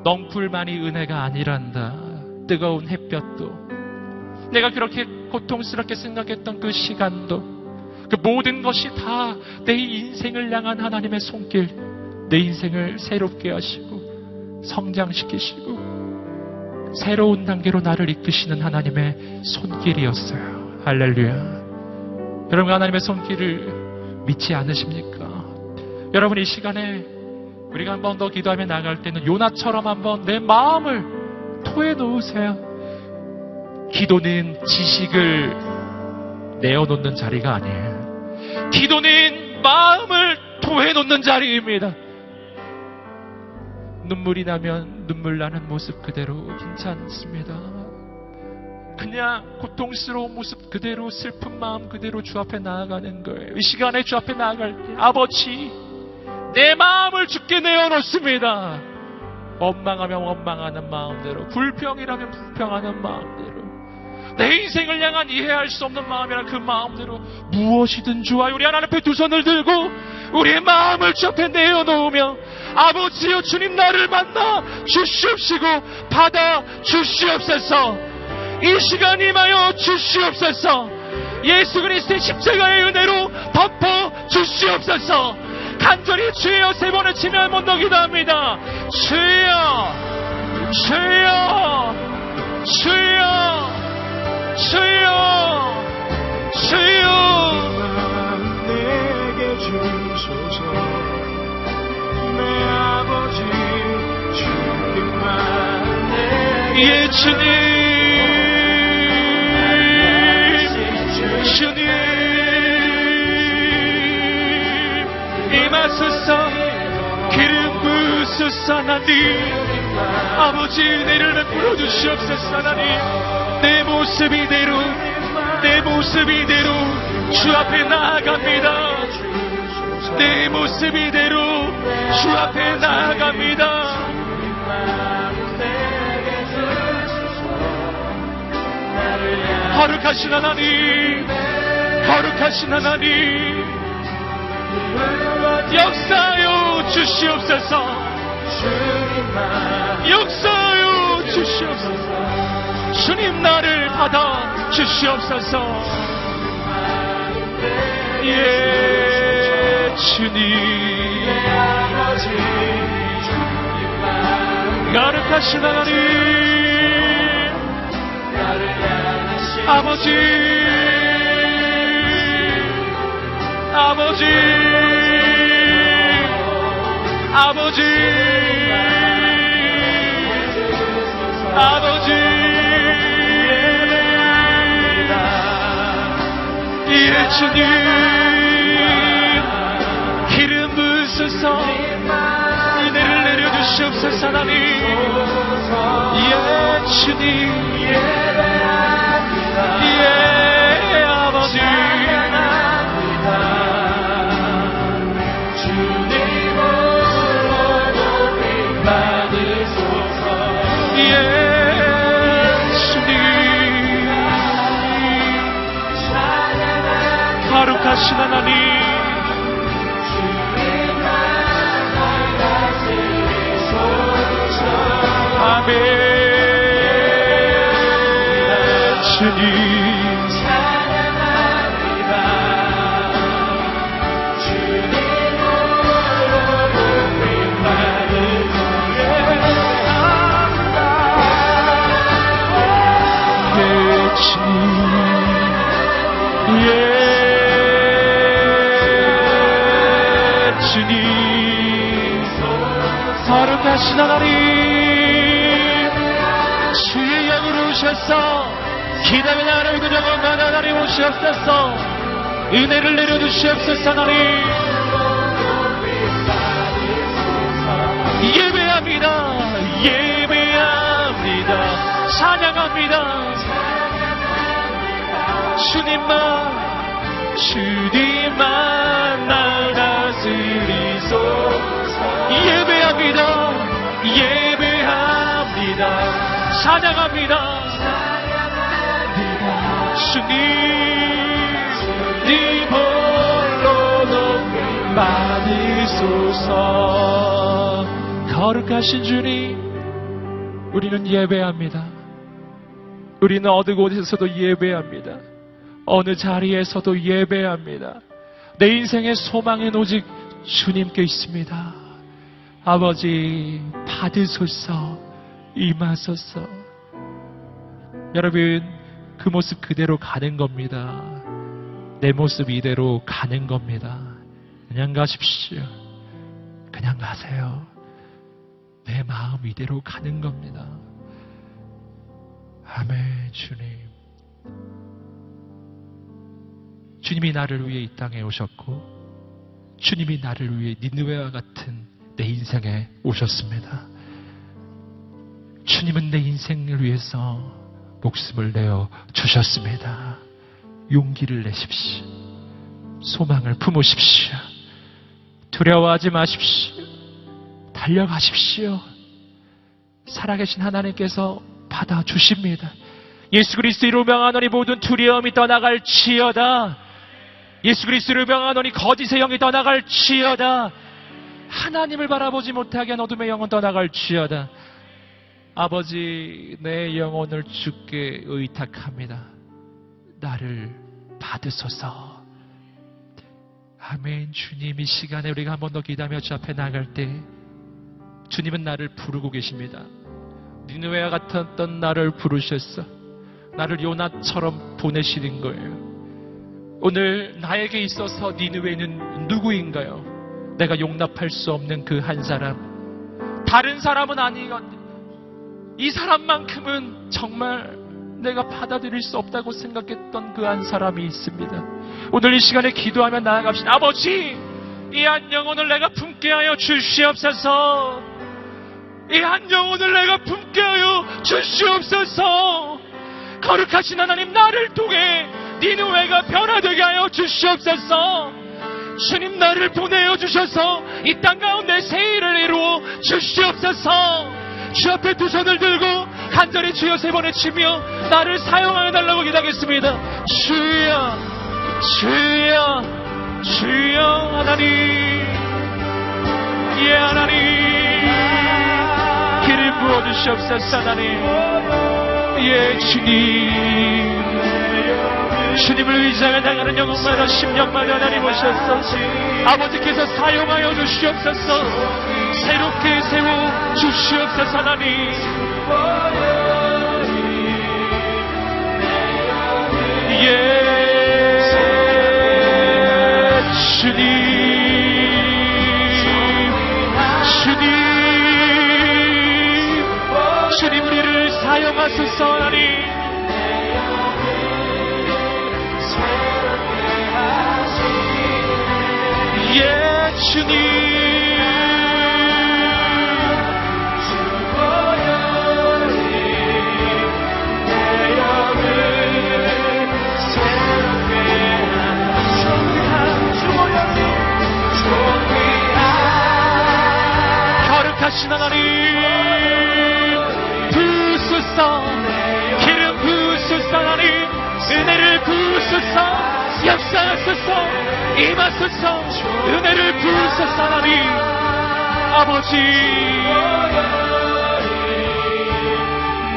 A: 넝쿨만이 은혜가 아니란다. 뜨거운 햇볕도, 내가 그렇게 고통스럽게 생각했던 그 시간도, 그 모든 것이 다 내 인생을 향한 하나님의 손길, 내 인생을 새롭게 하시고 성장시키시고 새로운 단계로 나를 이끄시는 하나님의 손길이었어요. 할렐루야. 여러분, 하나님의 손길을 믿지 않으십니까? 여러분, 이 시간에 우리가 한 번 더 기도하며 나갈 때는 요나처럼 한번 내 마음을 토해 놓으세요. 기도는 지식을 내어놓는 자리가 아니에요. 기도는 마음을 토해 놓는 자리입니다. 눈물이 나면 눈물 나는 모습 그대로 괜찮습니다. 그냥 고통스러운 모습 그대로, 슬픈 마음 그대로 주 앞에 나아가는 거예요. 이 시간에 주 앞에 나아갈 때, 아버지, 내 마음을 주께 내어놓습니다. 원망하면 원망하는 마음대로, 불평이라면 불평하는 마음대로, 내 인생을 향한 이해할 수 없는 마음이란 그 마음대로 무엇이든 좋아요. 우리 하나님 앞에 두 손을 들고 우리의 마음을 주 앞에 내어놓으며, 아버지여, 주님, 나를 만나 주시옵시고 받아 주시옵소서. 이 시간 임하여 주시옵소서. 예수 그리스도의 십자가의 은혜로 덮어 주시옵소서. 간절히 주여 세 번을 치며 한 번 더 기도합니다. 주여, 주여, 주여, 주여, 주여.
B: 내게 주소서. 내 아버지 주님만 내게
A: 예, 주님, 주님, 임하소서. 기름 부으소서. 하나님 아버지 은혜를 베풀어 주시옵소서. 하나님 내 모습 이대로, 내 모습 이대로 주 앞에 나아갑니다. 내 모습 이대로 주 앞에 나아갑니다. 거룩하신 하나님, 거룩하신 하나님, 역사하여 주시옵소서. 역사하여 주시옵소서. 주님 나를 받아 주시옵소서. 예, 주님, 거룩하신 하나님, 아버지, 아버지, 아버지, 아버지, 예, 주님, 기름 부으소서. 은혜를 내려주시옵소서. 하나님, 예, 주님, 예, 아버지, 거룩하신 하나님, 아멘. 주님, 거룩하신 하나님, 주의 영으로 오셔서 기다린 하나님의 영원한 하나님 오시옵소서. 은혜를 내려주시옵소서. 하나님, 예배합니다, 예배합니다, 찬양합니다. 주님만, 주님만 날 다스리소서. 예배합니다, 예배합니다, 찬양합니다. 주님, 네 홀로 높임 받으소서. 거룩하신 주님, 우리는 예배합니다. 우리는 어느 곳에서도 예배합니다. 어느 자리에서도 예배합니다. 내 인생의 소망은 오직 주님께 있습니다. 아버지, 받으소서, 임하소서. 여러분, 그 모습 그대로 가는 겁니다. 내 모습 이대로 가는 겁니다. 그냥 가십시오. 그냥 가세요. 내 마음 이대로 가는 겁니다. 아멘. 주님, 주님이 나를 위해 이 땅에 오셨고, 주님이 나를 위해 니느웨와 같은 내 인생에 오셨습니다. 주님은 내 인생을 위해서 목숨을 내어 주셨습니다. 용기를 내십시오. 소망을 품으십시오. 두려워하지 마십시오. 달려가십시오. 살아계신 하나님께서 받아주십니다. 예수 그리스도로 명하노니 모든 두려움이 떠나갈지어다. 예수 그리스도로 명하노니 거짓의 영이 떠나갈지어다. 하나님을 바라보지 못하게 한 어둠의 영은 떠나갈지어다. 아버지, 내 영혼을 주께 의탁합니다. 나를 받으소서. 아멘. 주님, 이 시간에 우리가 한 번 더 기도하며 주 앞에 나갈 때 주님은 나를 부르고 계십니다. 니느웨와 같았던 나를 부르셨어. 나를 요나처럼 보내시는 거예요. 오늘 나에게 있어서 니느웨는 누구인가요? 내가 용납할 수 없는 그 한 사람, 다른 사람은 아니거든. 이 사람만큼은 정말 내가 받아들일 수 없다고 생각했던 그 한 사람이 있습니다. 오늘 이 시간에 기도하며 나아갑시다. 아버지, 이 한 영혼을 내가 품게 하여 주시옵소서. 이 한 영혼을 내가 품게 하여 주시옵소서. 거룩하신 하나님, 나를 통해 니느웨가 변화되게 하여 주시옵소서. 주님, 나를 보내어 주셔서 이 땅 가운데 새 일을 이루어 주시옵소서. 주 앞에 두 손을 들고 간절히 주여 세 번 외치며 나를 사용하여 달라고 기도하겠습니다. 주여, 주여, 주여. 하나님, 예, 하나님, 길을 부어주시옵소서. 하나님, 예, 주님, 주님을 의지하며 나가는 영혼마다 심령마다 하나님 오셔서 아버지께서 사용하여 주시옵소서. 새롭게 세워 주시옵소서. 하나님, 예, 주님, 주님, 주님, 우리를 사용하소서. 하나님, 예, 주님, 거룩하신 하나님, 부으소서. 기름 부으소서. 하나님, 은혜를 부으소서. 역사하소서. 임하소서. 은혜를 부으소서. 하나님, 아버지,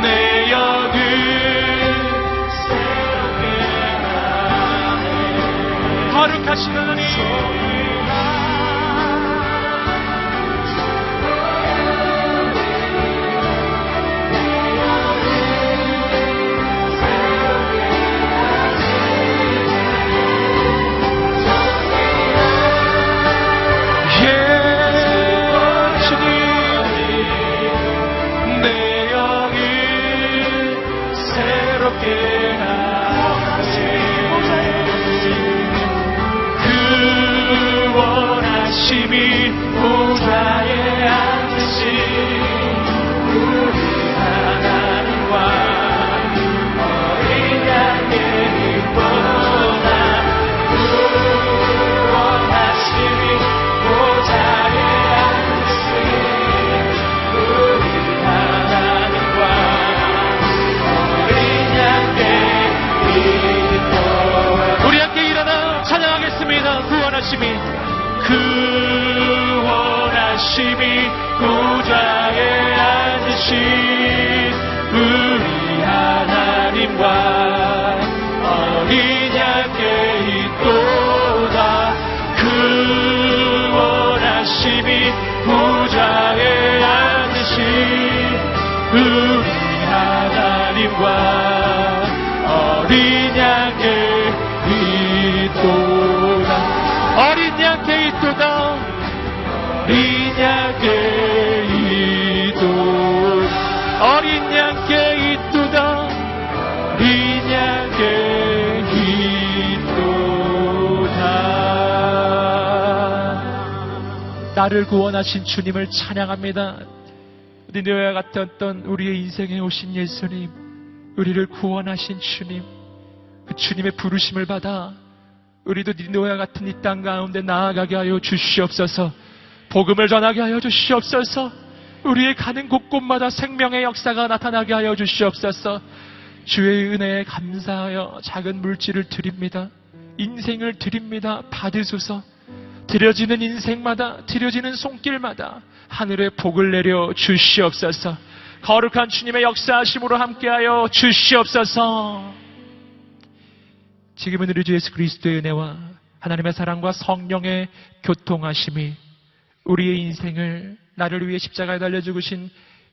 A: 내 영을 거룩하신 하나님, 심히 보좌에 앉으신 우리 하나님과 어린 양의 빛보다 구원하심이 보좌에 앉으신 우리 하나님과 어린 양의 빛보다. 우리 함께 일어나 찬양하겠습니다. 구원하심이 보좌에 앉으신 우리 하나님과 어린 양의 있도다. 그 원하심이 보좌에 앉으신 우리 하나님과 어린 양의 있도다. 어린 양의 있도다. 어린 양께 있도다. 어린 양께 있도다. 어린 양께 있도다. 나를 구원하신 주님을 찬양합니다. 니느웨와 같았던 우리의 인생에 오신 예수님, 우리를 구원하신 주님, 그 주님의 부르심을 받아 우리도 니느웨와 같은 이 땅 가운데 나아가게 하여 주시옵소서. 복음을 전하게 하여 주시옵소서. 우리의 가는 곳곳마다 생명의 역사가 나타나게 하여 주시옵소서. 주의 은혜에 감사하여 작은 물질을 드립니다. 인생을 드립니다. 받으소서. 드려지는 인생마다, 드려지는 손길마다 하늘의 복을 내려 주시옵소서. 거룩한 주님의 역사하심으로 함께하여 주시옵소서. 지금은 우리 주 예수 그리스도의 은혜와 하나님의 사랑과 성령의 교통하심이 우리의 인생을 나를 위해 십자가에 달려 죽으신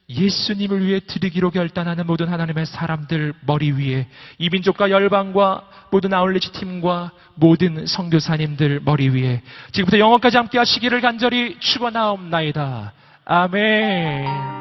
A: 예수님을 위해 드리기로 결단하는 모든 하나님의 사람들 머리 위에, 이민족과 열방과 모든 아울리치 팀과 모든 선교사님들 머리 위에 지금부터 영원까지 함께 하시기를 간절히 축원하옵나이다. 아멘.